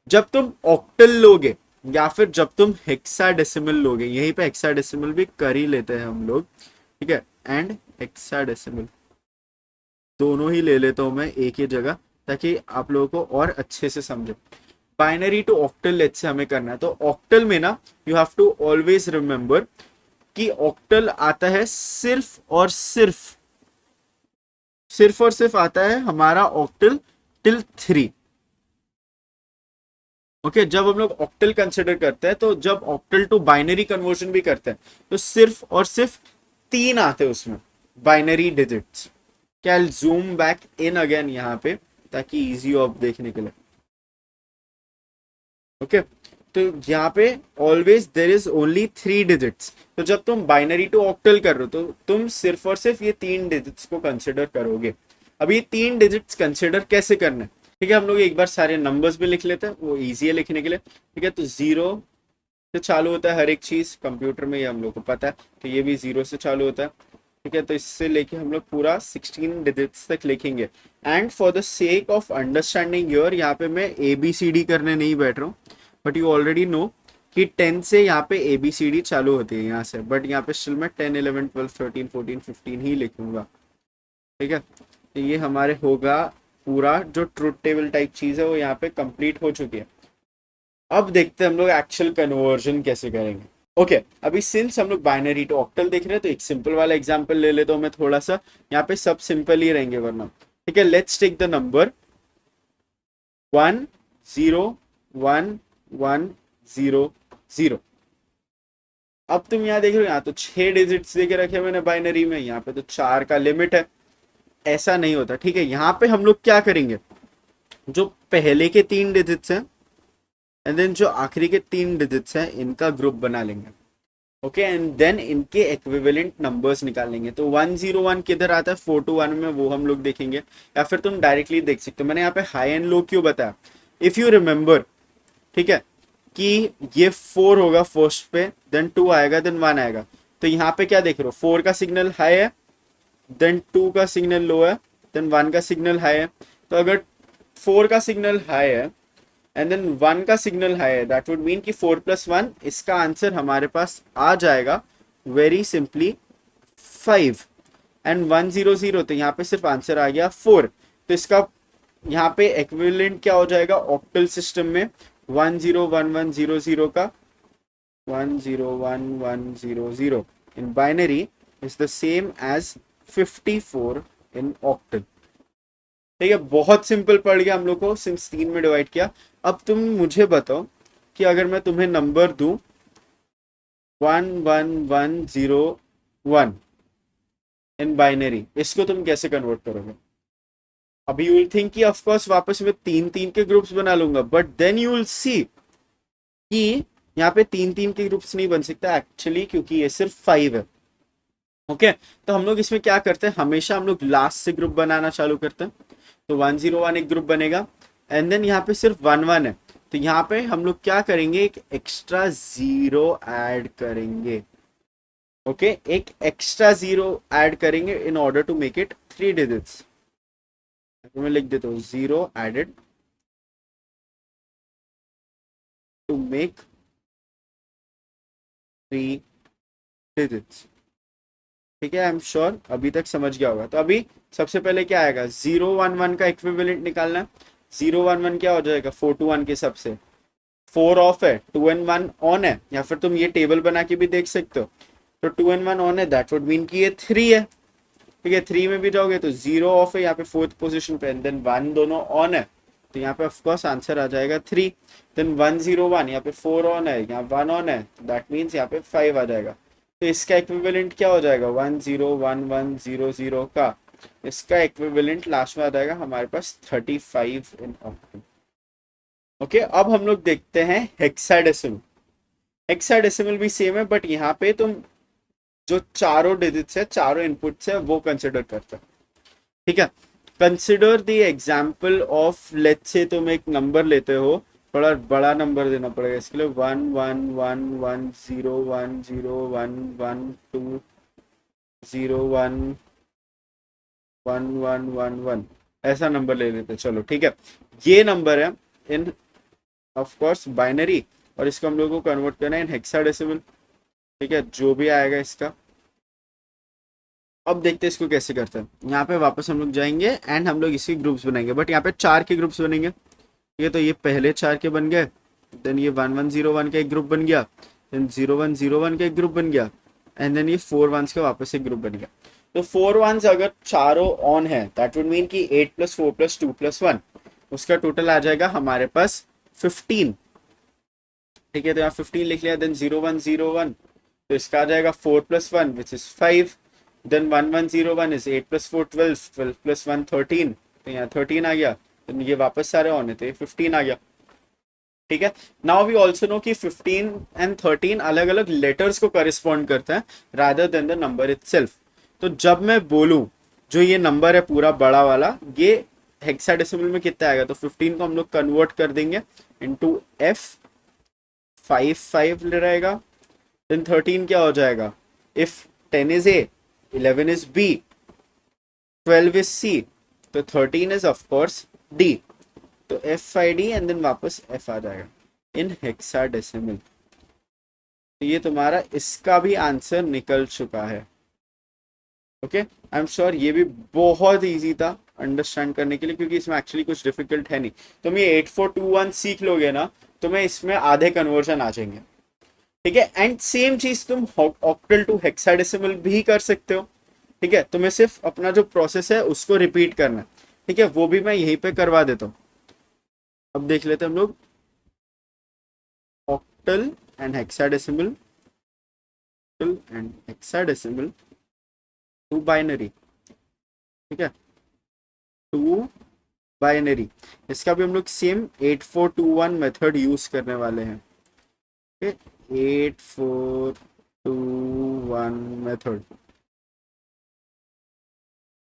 जब तुम ऑक्टल लोगे या फिर जब तुम हेक्साडेसिमल लोगे, यहीं पे हेक्साडेसिमल भी कर ही लेते हैं हम लोग, ठीक है, एंड हेक्साडेसिमल दोनों ही ले लेता हूं मैं एक ही जगह, ताकि आप लोगों को और अच्छे से समझे। Binary to octal let's say हमें करना है, तो ऑक्टल में ना you have to always remember कि ऑक्टल आता है सिर्फ और सिर्फ आता है हमारा ऑक्टल टिल 3। ओके, जब हम लोग ऑक्टल कंसिडर करते हैं, तो जब ऑक्टल टू बाइनरी कन्वर्जन भी करते हैं, तो सिर्फ और सिर्फ 3 आते हैं उसमें बाइनरी डिजिट्स। क्या, जूम बैक इन अगेन यहाँ पे ताकि इजी हो आप देखने के लिए। ओके, तो यहाँ पे always there is only 3 digits. तो जब तुम बाइनरी टू ऑक्टल कर रहे हो तो तुम सिर्फ और सिर्फ ये 3 डिजिट्स को कंसिडर करोगे। अब ये 3 डिजिट्स कंसिडर कैसे करना है, ठीक है, हम लोग एक बार सारे नंबर्स भी लिख लेते हैं, वो इजी है लिखने के लिए, ठीक है। तो 0 से चालू होता है हर एक चीज कंप्यूटर में, ये हम लोग को पता है, तो ये भी 0 से चालू होता है, ठीक है। तो इससे लेके हम लोग पूरा 16 डिजिट्स तक लिखेंगे। And for the sake of understanding your, यहाँ पे मैं ABCD करने नहीं बैठ रहा हूँ, बट यू ऑलरेडी नो कि 10 से यहाँ पे ABCD चालू होती है यहाँ से, बट यहाँ पे स्टिल मैं 10 11 12 13 14 15 ही लिखूंगा, ठीक है। तो ये हमारे होगा पूरा जो ट्रूथ टेबल टाइप चीज है वो यहाँ पे कंप्लीट हो चुकी है। अब देखते हैं हम लोग एक्चुअल कन्वर्जन कैसे करेंगे। ओके, अभी सिंस हम लोग बाइनरी टू ऑक्टल देख रहे हैं तो एक सिंपल वाला एग्जांपल ले लेता हूं मैं थोड़ा सा, यहाँ पे सब सिंपल ही रहेंगे वरना, ठीक है। Let's take the number 1 0 1 1 0 0। अब तुम यहाँ देख रहे हो, यहाँ तो 6 डिजिट्स देके रखे मैंने बाइनरी में, यहाँ पे तो 4 का लिमिट है, ऐसा नहीं होता, ठीक है। यहाँ पे हम लोग क्या करेंगे, जो पहले के 3 डिजिट्स हैं एंड देन जो आखिरी के 3 डिजिट्स हैं, इनका ग्रुप बना लेंगे, ओके, एंड देन इनके इक्विवेलेंट नंबर्स निकाल लेंगे। तो 101 किधर आता है, 4 to 1 में, वो हम लोग देखेंगे, या फिर तुम डायरेक्टली देख सकते हो। मैंने यहाँ पे हाई एंड लो क्यों बताया, इफ यू रिमेंबर, ठीक है, कि ये 4 होगा फर्स्ट पे, देन 2 आएगा, देन 1 आएगा। तो यहाँ पे क्या देख रहे हो, 4 का सिग्नल हाई है, देन 2 का सिग्नल लो है, देन 1 का सिग्नल हाई है। तो अगर 4 का सिग्नल हाई है एंड देन 1 का सिग्नल हाई है, दैट वुड मीन कि 4+1, इसका आंसर हमारे पास आ जाएगा वेरी सिंपली 5 एंड 100, तो यहाँ पे सिर्फ आंसर आ गया 4। तो इसका यहाँ पे इक्विवेलेंट क्या हो जाएगा ऑक्टल सिस्टम में, 101100 का 101100 in binary is the same as 54 in octal. ठीक है, बहुत सिंपल पड़ गया हम लोग को, सिंस 3 में डिवाइड किया। अब तुम मुझे बताओ कि अगर मैं तुम्हें नंबर दूं 11101 इन बाइनरी, इसको तुम कैसे कन्वर्ट करोगे? अभी यू विल थिंक कि ऑफ कोर्स वापस मैं 3-3 के ग्रुप्स बना लूंगा, but then you will see कि यहाँ पे 3-3 के ग्रुप्स नहीं बन सकता एक्चुअली, क्योंकि ये सिर्फ 5 है। ओके, तो हम लोग इसमें क्या करते हैं, हमेशा हम लोग लास्ट से ग्रुप बनाना चालू करते हैं। तो 101 एक ग्रुप बनेगा एंड देन यहाँ पे सिर्फ 11 है, तो यहाँ पे हम लोग क्या करेंगे, एक एक्स्ट्रा 0 ऐड करेंगे। ओके, एक एक्स्ट्रा 0 ऐड करेंगे in order to make it 3 digits. तो मैं लिख देता हूँ 0 एडेड टू मेक 3 डिजिट्स। ठीक है, आई एम श्योर अभी तक समझ गया होगा। तो अभी सबसे पहले क्या आएगा, 011 का इक्विवेलेंट निकालना है। 011 क्या हो जाएगा, 4 to 1 के हिसाब से 4 ऑफ है, 2 and 1 ऑन है, या फिर तुम ये टेबल बना के भी देख सकते हो। तो 2 and 1 ऑन है, दैट वुड मीन कि ये 3 है। ठीक है, 3 में भी जाओगे तो 0 ऑफ है यहाँ पे 4th पोजीशन पे, एंड देन 1 दोनों ऑन है, तो यहाँ पे ऑफकोर्स आंसर आ जाएगा 3। देन 101 यहाँ पे 4 ऑन है, यहाँ 1 ऑन है, दैट मीन्स यहाँ पे 5 आ जाएगा। तो इसका इक्विवेलेंट क्या हो जाएगा, 101100 का इसका इक्विवेलेंट लास्ट में आ जाएगा हमारे पास 35 इन ऑक्टल। ओके, अब हम लोग देखते हैं हेक्साडेसिमल। हेक्साडेसिमल भी सेम है, बट यहाँ पे तुम जो चारों डिजिट्स है, चारों इनपुट्स है, वो कंसिडर करते हैं। ठीक है, consider the example of, let's say तुम एक नंबर लेते हो, थोड़ा बड़ा नंबर देना पड़ेगा इसके लिए, 111101011111 ऐसा नंबर ले लेते हैं। चलो ठीक है, ये नंबर है इन ऑफ कोर्स बाइनरी, और इसको हम लोग को कन्वर्ट करना है इन हेक्साडेसिमल। ठीक है, जो भी आएगा इसका। अब देखते हैं इसको कैसे करते हैं। यहाँ पे वापस हम लोग जाएंगे एंड हम लोग इसके ग्रुप्स बनाएंगे, बट यहाँ पे 4 के ग्रुप्स बनेंगे। ठीक है, तो ये पहले 4 के बन गए, देन ये 1101 का एक ग्रुप बन गया, देन 0101 का एक ग्रुप बन गया, एंड देन ये 4 1s का वापस एक ग्रुप बन गया। तो 4 1s अगर चारों ऑन है, दैट वुड मीन कि 8 + 4 + 2 + 1, उसका टोटल आ जाएगा हमारे पास 15। ठीक है, तो यहाँ 15 लिख लिया, देन 0101, तो इसका आ जाएगा 4 + 1 विच इज 5, देन 1101 इज 8 + 4 12, 12 + 1 13, तो यहाँ 13 आ गया, तो ये वापस सारे ऑन है, तो ये 15 आ गया। ठीक है, नाउ वी ऑल्सो नो कि 15 एंड 13 अलग अलग लेटर्स को करिस्पॉन्ड करते हैं rather than the number itself. तो जब मैं बोलूं जो ये नंबर है पूरा बड़ा वाला, ये हेक्साडेसिमल में कितना आएगा, तो 15 को हम लोग कन्वर्ट कर देंगे इनटू f, 5 रहेगा। देन 13 क्या हो जाएगा, if 10 is a, 11 is b, 12 is c, तो 13 इज ऑफ कोर्स d, तो FID एंड देन वापस f आ जाएगा इन हेक्साडेसिमल। तो ये तुम्हारा इसका भी आंसर निकल चुका है। ओके, आई एम श्योर ये भी बहुत इजी था अंडरस्टैंड करने के लिए, क्योंकि इसमें एक्चुअली कुछ डिफिकल्ट है नहीं। तुम ये 8421 सीख लोगे ना, तुम्हें इसमें आधे कन्वर्जन आ जाएंगे। ठीक है, एंड सेम चीज तुम ऑक्टल टू हेक्साडेसिमल भी कर सकते हो। ठीक है, तुम्हें सिर्फ अपना जो प्रोसेस है उसको रिपीट करना है। ठीक है, वो भी मैं यहीं पे करवा देता हूँ। अब देख लेते हैं हम लोग octal and hexadecimal, octal and hexadecimal to binary. ठीक है, टू बाइनरी, इसका भी हम लोग सेम 8421 मेथड यूज करने वाले हैं। 8421 मेथड।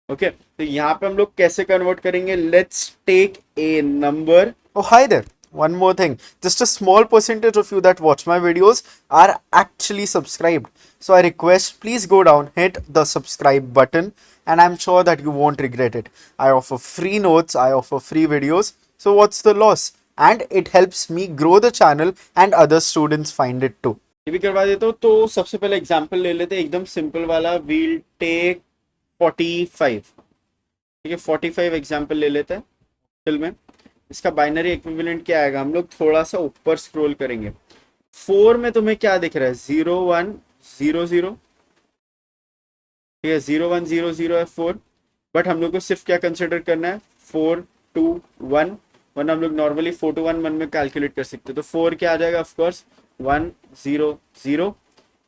ओके, तो यहाँ पे हम लोग कैसे कन्वर्ट करेंगे, let's take a number. Oh hi there, one more thing, just a small percentage of you that watch my videos are actually subscribed. So I request, please go down, hit the subscribe button, and I'm sure that you won't regret it. I offer free notes, I offer free videos, so what's the loss? And it helps me grow the channel and other students find it too. ये भी करवा देता हूँ। तो सबसे पहले example ले लेते हैं, एकदम सिंपल वाला। वील टेक 45, ठीक है, 45 एग्जांपल ले लेते हैं फिल में। इसका बाइनरी इक्विवेलेंट क्या आएगा, हम लोग थोड़ा सा ऊपर स्क्रॉल करेंगे। 4 में तुम्हें क्या दिख रहा है, 0 1 0 0, ठीक है, 0 1 0 0 है 4। बट हम लोग को सिर्फ क्या कंसिडर करना है, 4 2 1, वरना हम लोग नॉर्मली 4 to 1 में कैलकुलेट कर सकते हैं। तो 4 क्या आ जाएगा, ऑफकोर्स 1 0 0,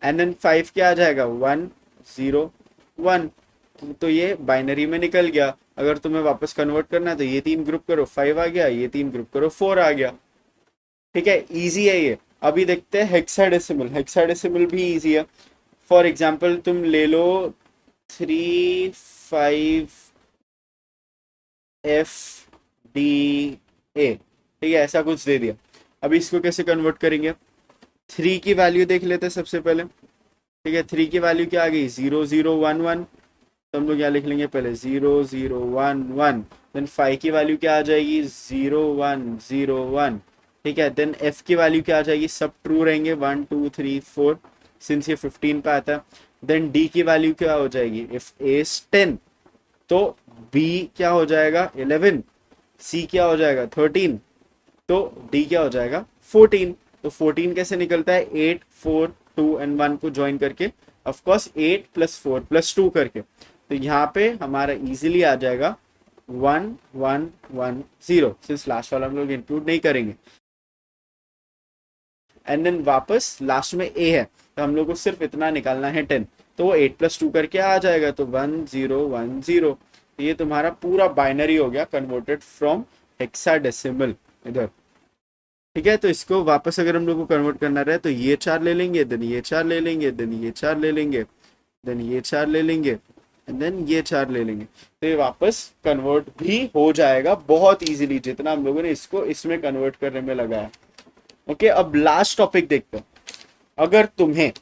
एंड देन 5 क्या आ जाएगा, 1 0 1। तो ये बाइनरी में निकल गया। अगर तुम्हें वापस कन्वर्ट करना है तो ये 3 ग्रुप करो, 5 आ गया, ये 3 ग्रुप करो, 4 आ गया। ठीक है, इजी है ये। अभी देखते हैं हेक्साडेसिमल। हेक्साडेसिमल भी इजी है। फॉर एग्जांपल तुम ले लो 3 5 एफ डी ए, ठीक है, ऐसा कुछ दे दिया। अभी इसको कैसे कन्वर्ट करेंगे, 3 की वैल्यू देख लेते हैं सबसे पहले। ठीक है, 3 की वैल्यू क्या आ गई, 0 0 1 1। तो हम लोग यहाँ लिख लेंगे पहले 0 0 1 1। देन 5 की वैल्यू क्या आ जाएगी, 0 1 0 1। ठीक है, देन एफ की वैल्यू क्या आ जाएगी, सब ट्रू रहेंगे, 1 2 3 4, सिंस ये 15 पे आता है। देन डी की वैल्यू क्या हो जाएगी, इफ ए इज 10 तो बी क्या हो जाएगा, 11। सी क्या हो जाएगा, 13। तो डी क्या हो जाएगा, 14। तो 14 कैसे निकलता है, 8 4 2 एंड 1 को ज्वाइन करके, ऑफ कोर्स 8 + 4 + 2 करके। तो यहाँ पे हमारा इजीली आ जाएगा 1 1 1 0, सिंस लास्ट वाला हम लोग इंक्लूड नहीं करेंगे। एंड देन वापस लास्ट में ए है, तो हम लोग को सिर्फ इतना निकालना है 10, तो वो 8 + 2 करके आ जाएगा, तो 1 0 1 0। तो ये तुम्हारा पूरा बाइनरी हो गया कन्वर्टेड फ्रॉम हेक्साडेसिमल इधर। ठीक है, तो इसको वापस अगर हम लोग को कन्वर्ट करना रहे तो ये 4 ले लेंगे, देन ये 4 ले लेंगे, देन ये 4 ले लेंगे, देन ये 4 ले लेंगे, एंड देन ये 4 ले लेंगे। तो ये वापस कन्वर्ट भी हो जाएगा बहुत इजीली, जितना हम लोगों ने इसको इसमें कन्वर्ट करने में लगाया। ओके, अब लास्ट टॉपिक देखते हैं। अगर तुम्हें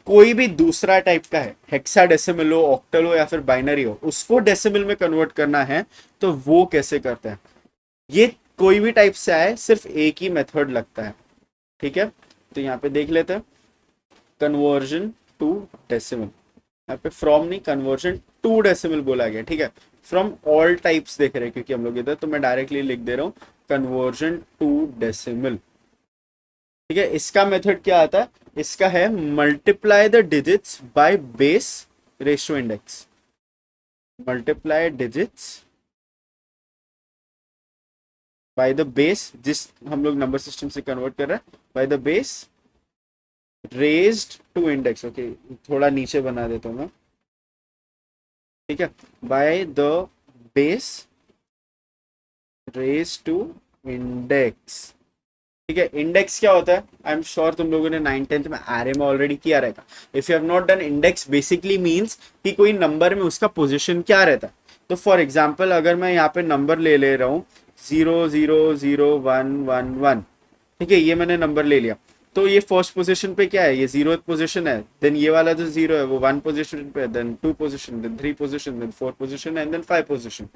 कोई भी दूसरा टाइप का है, हेक्साडेसिमल हो, ऑक्टल हो या फिर बाइनरी हो, उसको डेसिमल में कन्वर्ट करना है तो वो कैसे करते हैं। ये कोई भी टाइप से आए, सिर्फ एक ही मेथड लगता है। ठीक है, तो यहाँ पे देख लेते हैं, कन्वर्जन टू डेसिमल। यहाँ पे फ्रॉम नहीं, कन्वर्जन टू डेसिमल बोला गया। ठीक है, फ्रॉम ऑल टाइप्स देख रहे हैं क्योंकि हम लोग इधर, तो मैं डायरेक्टली लिख दे रहा हूँ कन्वर्जन टू डेसिमल। ठीक है, इसका मेथड क्या आता है, इसका है multiply the digits by base ratio index. Multiply digits bye the base, जिस हम लोग नंबर सिस्टम से कन्वर्ट कर रहे हैं, by the base raised to index. Okay, थोड़ा नीचे बना देता हूं मैं। ठीक है, by the base raised to index. ठीक है, इंडेक्स क्या होता है, आई एम श्योर तुम लोगों ने 9th 10th में आरए में ऑलरेडी किया रहेगा। If you have not done, index basically means कि कोई नंबर में उसका पोजीशन क्या रहता है। तो फॉर एग्जांपल अगर मैं यहाँ पे नंबर ले रहा हूँ 0 0 0 1 1 1, ठीक है, ये मैंने नंबर ले लिया, तो ये फर्स्ट पोजीशन पे क्या है, ये 0th पोजीशन है। देन ये वाला जो 0 है वो 1 पोजीशन पे, then 2 position, then 3 position, then 4 position and then 5 position.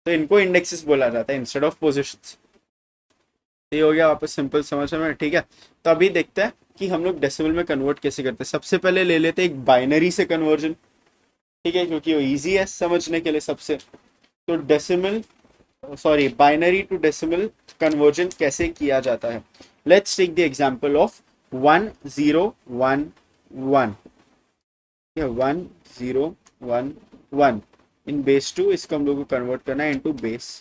तो इनको इंडेक्सेस बोला जाता है इंस्टेड ऑफ पोजीशंस। ये हो गया वापस सिंपल, समझ में। ठीक है, तो अभी देखते हैं कि हम लोग डेसिमल में कन्वर्ट कैसे करते हैं। सबसे पहले ले लेते हैं एक बाइनरी से कन्वर्जन। ठीक है, क्योंकि वो इजी है समझने के लिए सबसे। तो decimal, sorry, binary to decimal conversion कैसे किया जाता है। Let's take the example of 1 0 1 1। 1 0 1 1 in base 2, इसको हम लोग को कन्वर्ट करना है इनटू बेस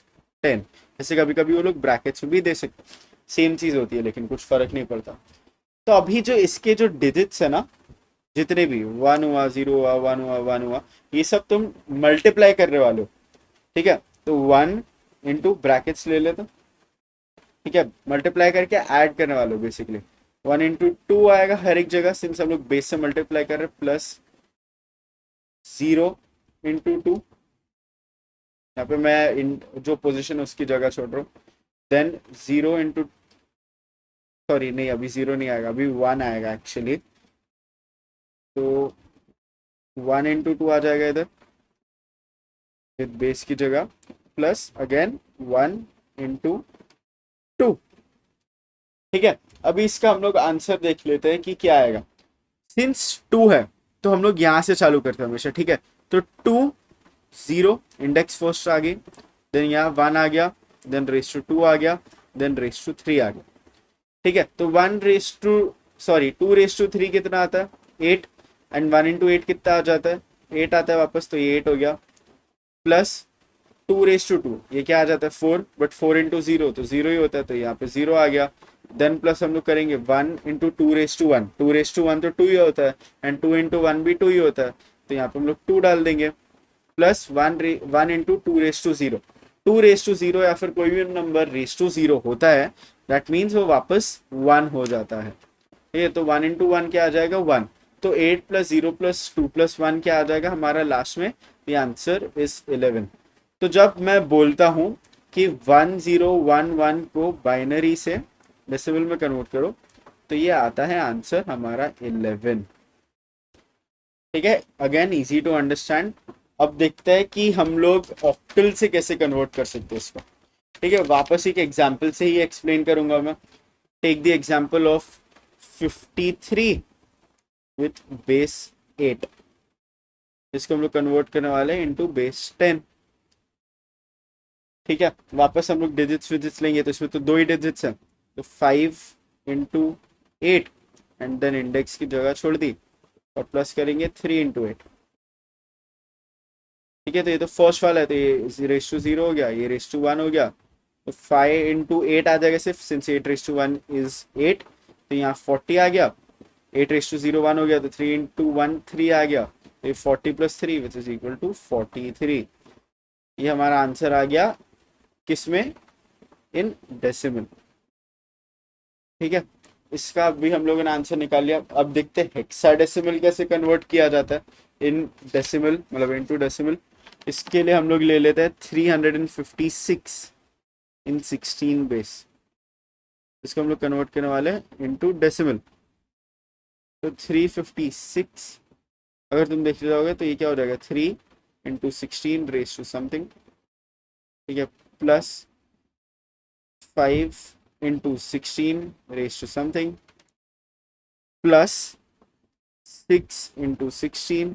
10। जैसे कभी कभी वो लोग ब्रैकेट्स में भी दे सकते, सेम चीज होती है लेकिन कुछ फर्क नहीं पड़ता। तो अभी जो इसके जो डिजिट्स है ना, जितने भी 1 हुआ, 0 हुआ, 1 हुआ, 1 हुआ, ये सब तुम मल्टीप्लाई करने वाले हो। ठीक है, तो 1 इंटू ब्रैकेट्स ले लेते, ठीक है, मल्टीप्लाई करके ऐड करने वाले हो बेसिकली। 1 इंटू 2 आएगा हर एक जगह, सिंस हम लोग बेस से मल्टीप्लाई कर रहे हैं, प्लस 0 इंटू 2, यहाँ पे मैं इन जो पोजीशन उसकी जगह छोड़ रहा हूँ, देन 0 इंटू सॉरी नहीं, अभी 0 नहीं आएगा, अभी 1 आएगा एक्चुअली। तो 1 into 2 आ जाएगा इधर विद बेस की जगह, प्लस अगेन 1 into 2। ठीक है, अभी इसका हम लोग आंसर देख लेते हैं कि क्या आएगा। सिंस 2 है तो हम लोग यहाँ से चालू करते हैं हमेशा। ठीक है, तो 2 0 इंडेक्स फर्स्ट आ गई, देन यहाँ 1 आ गया, देन रेस टू 2 आ गया, देन रेस टू 3 आ गया। ठीक है, तो 2 रेस टू 3 कितना आता है? 8। एंड 1 into 8 कितना आ जाता है? 8 आता है वापस, तो ये 8 हो गया। प्लस 2 रेस टू 2, ये क्या आ जाता है? 4। बट 4 into 0 तो 0 ही होता है, तो यहाँ पे 0 आ गया। देन प्लस हम लोग करेंगे 1 into 2 raise to 1, 2 raise to 1 तो 2 ही होता है, एंड 2 into 1 भी 2 ही होता है, तो यहाँ पे हम लोग 2 डाल देंगे। Plus 1 into 2 raise to 0, 2 raise to 0 या फिर कोई भी नंबर रेस टू 0 होता है, दैट मीन्स वो वापस 1 हो जाता है। ये तो 1 into 1 क्या आ जाएगा? 1। तो 8 + 0 + 2 + 1 क्या आ जाएगा हमारा लास्ट में? The answer is 11। तो जब मैं बोलता हूं कि 1011 को बाइनरी से डेसिमल में कन्वर्ट करो, तो ये आता है आंसर हमारा 11। ठीक है, अगेन इजी टू अंडरस्टैंड। अब देखते हैं कि हम लोग ऑक्टल से कैसे कन्वर्ट कर सकते हैं इसको। ठीक है, वापस एक एग्जांपल से ही एक्सप्लेन करूंगा मैं। Take the example of 53 with base 8। इसको हम लोग कन्वर्ट करने वाले हैं इनटू बेस 10। ठीक है, वापस हम लोग डिजिट्स विजिट्स लेंगे, तो इसमें तो 2 ही डिजिट्स हैं, तो 5 into 8 एंड देन इंडेक्स की जगह छोड़ दी और प्लस करेंगे 3 into 8। ठीक है, तो ये तो फर्स्ट वाला है, तो ये रेस टू 0 हो गया, ये रेस टू 1 हो गया, तो 5 into 8 आ जाएगा सिर्फ, सिंस 8 रेस टू 1 इज 8, तो यहाँ 40 आ गया। 8 रेस टू 0 1 हो गया, तो 3 into 1 3 आ गया, तो ये 40 + 3 विच इज इक्वल टू 43। ये हमारा आंसर आ गया किसमें? In decimal. ठीक है, इसका भी हम लोगों ने आंसर निकाल लिया। अब देखते हैं हेक्साडेसिमल कैसे कन्वर्ट किया जाता है इन डेसिमल, मतलब इनटू डेसिमल। इसके लिए हम लोग ले लेते हैं 356 इन 16 बेस। इसको हम लोग कन्वर्ट करने वाले हैं इनटू डेसिमल। तो 356 अगर तुम देख जाओगे तो ये क्या हो जाएगा? 3 into 16 रेस टू समथिंग। ठीक है, plus 5 into 16 raise to something, plus 6 into 16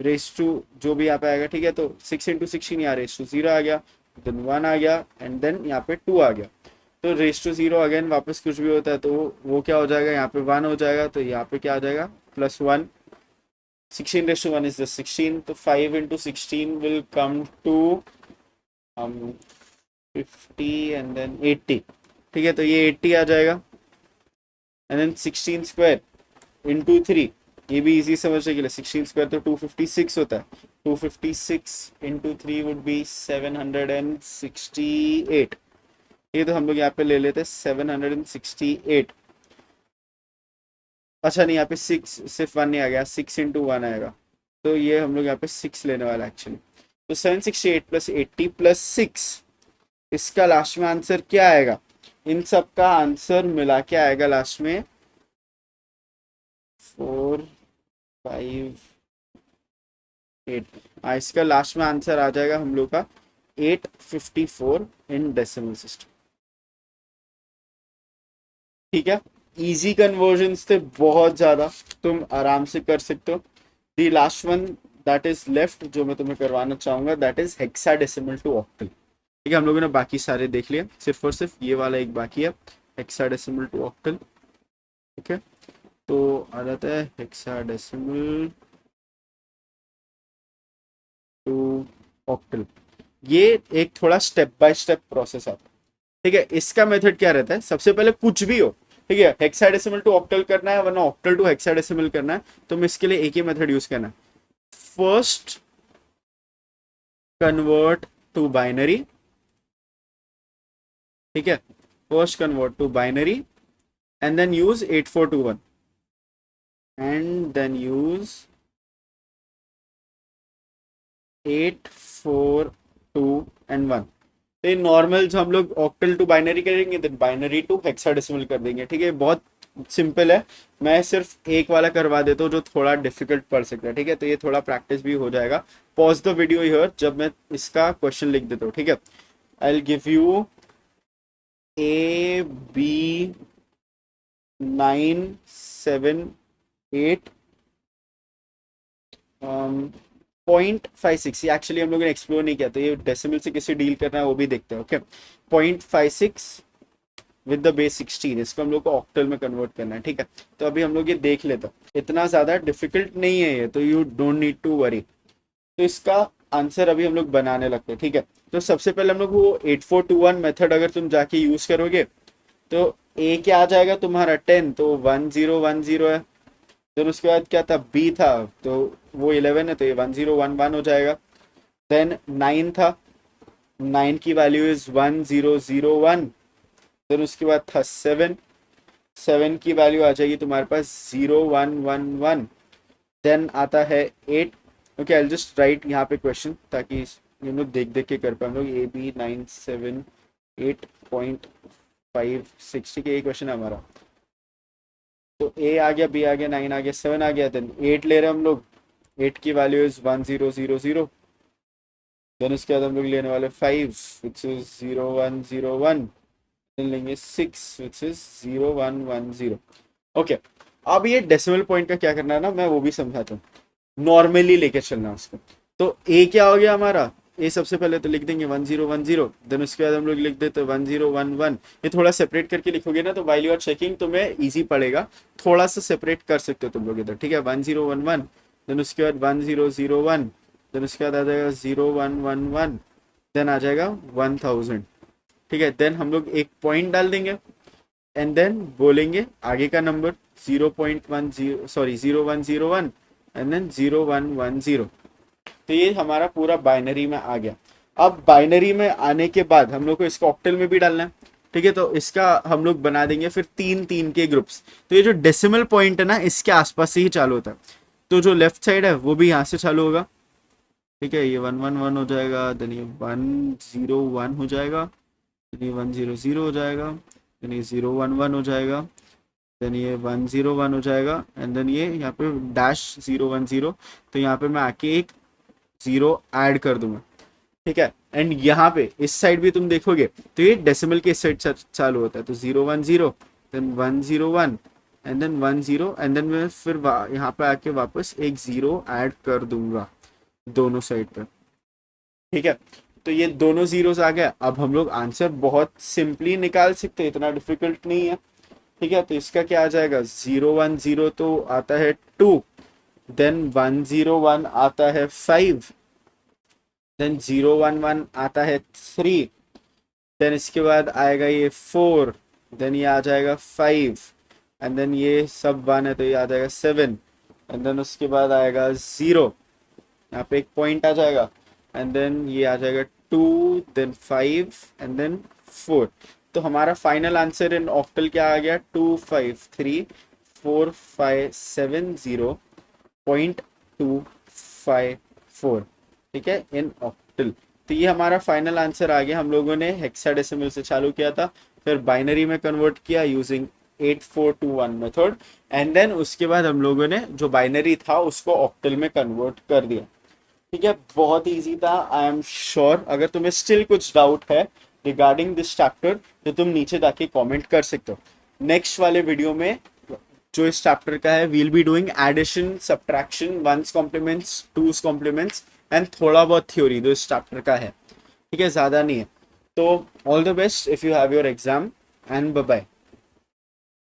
raise to जो भी यहाँ पे आएगा। ठीक है, तो 6 into 16 यहाँ रेस टू 0 आ गया, देन 1 आ गया, एंड देन यहाँ पे 2 आ गया। तो रेस टू 0 अगेन वापस कुछ भी होता है तो वो क्या हो जाएगा? यहाँ पे 1 हो जाएगा, तो यहाँ पे क्या आ जाएगा? +1। 16 रेस टू 1 इज जस्ट 16, तो 5 into 16 will come to 50 and then 80। ठीक है, तो ये 80 आ जाएगा, एंड देन 16 स्क्वायर इंटू 3, ये भी इजी समझने के लिए। 16 स्क्वायर तो 256 होता है, 256 इंटू 3 वुड बी 768। ये तो हम लोग यहाँ पे ले लेते हैं 768। अच्छा नहीं, यहाँ पे 6 सिर्फ 1 नहीं आ गया, 6 into 1 आएगा, तो ये हम लोग यहाँ पे 6 लेने वाला एक्चुअली। तो 768 + 80 + 6, इसका लास्ट में आंसर क्या आएगा? इन सब का आंसर मिला के आएगा लास्ट में 4 5 8। इसका लास्ट में आंसर आ जाएगा हम लोग का 854 इन डेसिमल सिस्टम। ठीक है, इजी कन्वर्जन्स थे बहुत ज्यादा, तुम आराम से कर सकते हो। The last one that is left जो मैं तुम्हें करवाना चाहूंगा, that is hexadecimal to octal. ठीक है, हम लोगों ने बाकी सारे देख लिए, सिर्फ और सिर्फ ये वाला एक बाकी है, हेक्साडेसिमल टू ऑक्टल। ठीक है, तो आ जाता है हेक्साडेसिमल टू ऑक्टल। ये एक थोड़ा स्टेप बाय स्टेप प्रोसेस आता है। ठीक है, इसका मेथड क्या रहता है? सबसे पहले कुछ भी हो, ठीक है, हेक्साडेसिमल टू ऑक्टल करना है वरना ऑक्टल टू हेक्साडेसिमल करना है, तो मैं इसके लिए एक ही मेथड यूज करना है। First convert to binary. ठीक है, first convert to binary and then use 8421 and then use 8 4 2 and 1। तो ये नॉर्मल जो हम लोग ऑक्टल टू बाइनरी करेंगे, देन बाइनरी टू हेक्साडेसिमल कर देंगे। ठीक है, बहुत सिंपल है। मैं सिर्फ एक वाला करवा देता हूँ जो थोड़ा डिफिकल्ट पड़ सकता है। ठीक है, तो ये थोड़ा प्रैक्टिस भी हो जाएगा। पॉज द वीडियो हियर जब मैं इसका क्वेश्चन लिख देता हूँ। ठीक है, I will give you AB 978 0.56। ये एक्चुअली हम लोगों ने एक्सप्लोर नहीं किया, तो ये डेसिमल से कैसे डील करना है वो भी देखते हैं। ओके, 0.56 विद द बेस 16, इसको हम लोग को ऑक्टल में कन्वर्ट करना है। ठीक है, तो अभी हम लोग ये देख लेते हैं। इतना ज्यादा डिफिकल्ट नहीं है ये, तो you don't need to worry. तो इसका आंसर अभी हम लोग बनाने लगते हैं। ठीक है, तो सबसे पहले हम लोग वो 8421 मेथड अगर तुम जाके यूज करोगे तो ए क्या आ जाएगा तुम्हारा 10, तो 1010 है। फिर उसके बाद क्या था, बी था, तो वो 11 है, तो ये 1011 हो जाएगा। देन 9 था, 9 की वैल्यू इज 1001। देन उसके बाद था 7, 7 की वैल्यू आ जाएगी तुम्हारे पास 0111। देन आता है 8। ओके, आई जस्ट राइट यहाँ पे क्वेश्चन ताकि ये लोग देख देख के कर पाए हम लोग। AB 978.56, ठीक है, ये क्वेश्चन है हमारा। तो ए आ गया, बी आ गया, 9 आ गया, 7 आ गया, देन 8 ले रहे हैं हम लोग। 8 की वैल्यू इज 1000। देन उसके बाद हम लोग लेने वाले 5 विच इज 0101। देन लेंगे 6 विच इज 0110। ओके, अब ये डेसिमल पॉइंट का क्या करना है ना, मैं वो भी समझाता हूँ। नॉर्मली लेके चलना उसको। तो ए क्या हो गया हमारा, ए सबसे पहले तो लिख देंगे 1010। देन उसके बाद हम लोग लिख देते 1011। ये थोड़ा सेपरेट करके लिखोगे ना तो वाइल यू आर चेकिंग तुम्हें इजी पड़ेगा। थोड़ा सा सेपरेट कर सकते हो तुम लोग इधर। ठीक है, 1011। देन उसके बाद 1001। देन उसके बाद आ जाएगा 0111। देन आ जाएगा 1000। ठीक है, देन हम लोग एक पॉइंट डाल देंगे एंड देन बोलेंगे आगे का नंबर 0101 एंड देन 0110। तो ये हमारा पूरा बाइनरी में आ गया। अब बाइनरी में आने के बाद हम लोग को इसको ऑक्टल में भी डालना है। ठीक है, तो इसका हम लोग बना देंगे फिर 3 3 के ग्रुप्स। तो ये जो डेसिमल पॉइंट है ना, इसके आसपास से ही चालू होता है। तो जो लेफ्ट साइड है वो भी यहाँ से चालू होगा। ठीक है, ये 111 हो जाएगा, देन ये 101 हो जाएगा, देन ये 100 हो जाएगा, देन ये 011 हो जाएगा, देन ये 101 हो जाएगा, एंड देन ये यहाँ पे डैश 010। तो यहाँ पे मैं आके एक 0 ऐड कर दूंगा। ठीक है, एंड यहाँ पे इस साइड भी तुम देखोगे तो ये डेसिमल के इस साइड चालू होता है। तो 010, then 101 and then 10, and then मैं फिर यहाँ पे आके वापस एक 0 ऐड कर दूंगा दोनों साइड पे। ठीक है, तो ये दोनों जीरोस आ गए। अब हम लोग आंसर बहुत सिंपली निकाल सकते हैं, इतना डिफिकल्ट नहीं है। ठीक है, तो इसका क्या आ जाएगा, 010 तो आता है 2, देन 101 आता है 5, देन 011 आता है 3, देन इसके बाद आएगा ये 4, देन ये आ जाएगा 5, एंड देन ये सब 1 है तो ये आ जाएगा 7, एंड देन उसके बाद आएगा 0, यहाँ पे एक पॉइंट आ जाएगा, एंड देन ये आ जाएगा 2, देन 5 एंड देन 4। तो हमारा फाइनल आंसर इन ऑक्टल क्या आ गया, 253457.254। ठीक है, इन ऑक्टल। तो ये हमारा फाइनल आंसर आ गया। हम लोगों ने हेक्साडेसिमल से चालू किया था, फिर बाइनरी में कन्वर्ट किया यूजिंग 8421 मेथड, एंड देन उसके बाद हम लोगों ने जो बाइनरी था उसको ऑक्टल में कन्वर्ट कर दिया। ठीक है, बहुत इजी था। आई एम श्योर अगर तुम्हें स्टिल कुछ डाउट है रिगार्डिंग दिस चैप्टर तो तुम नीचे जाके कमेंट कर सकते हो। नेक्स्ट वाले वीडियो में जो इस चैप्टर का है, we'll be doing addition, subtraction, ones complements, twos complements and थोड़ा बहुत थ्योरी जो इस चैप्टर का है। ठीक है, ज्यादा नहीं है। तो all the best if you have your exam and bye bye.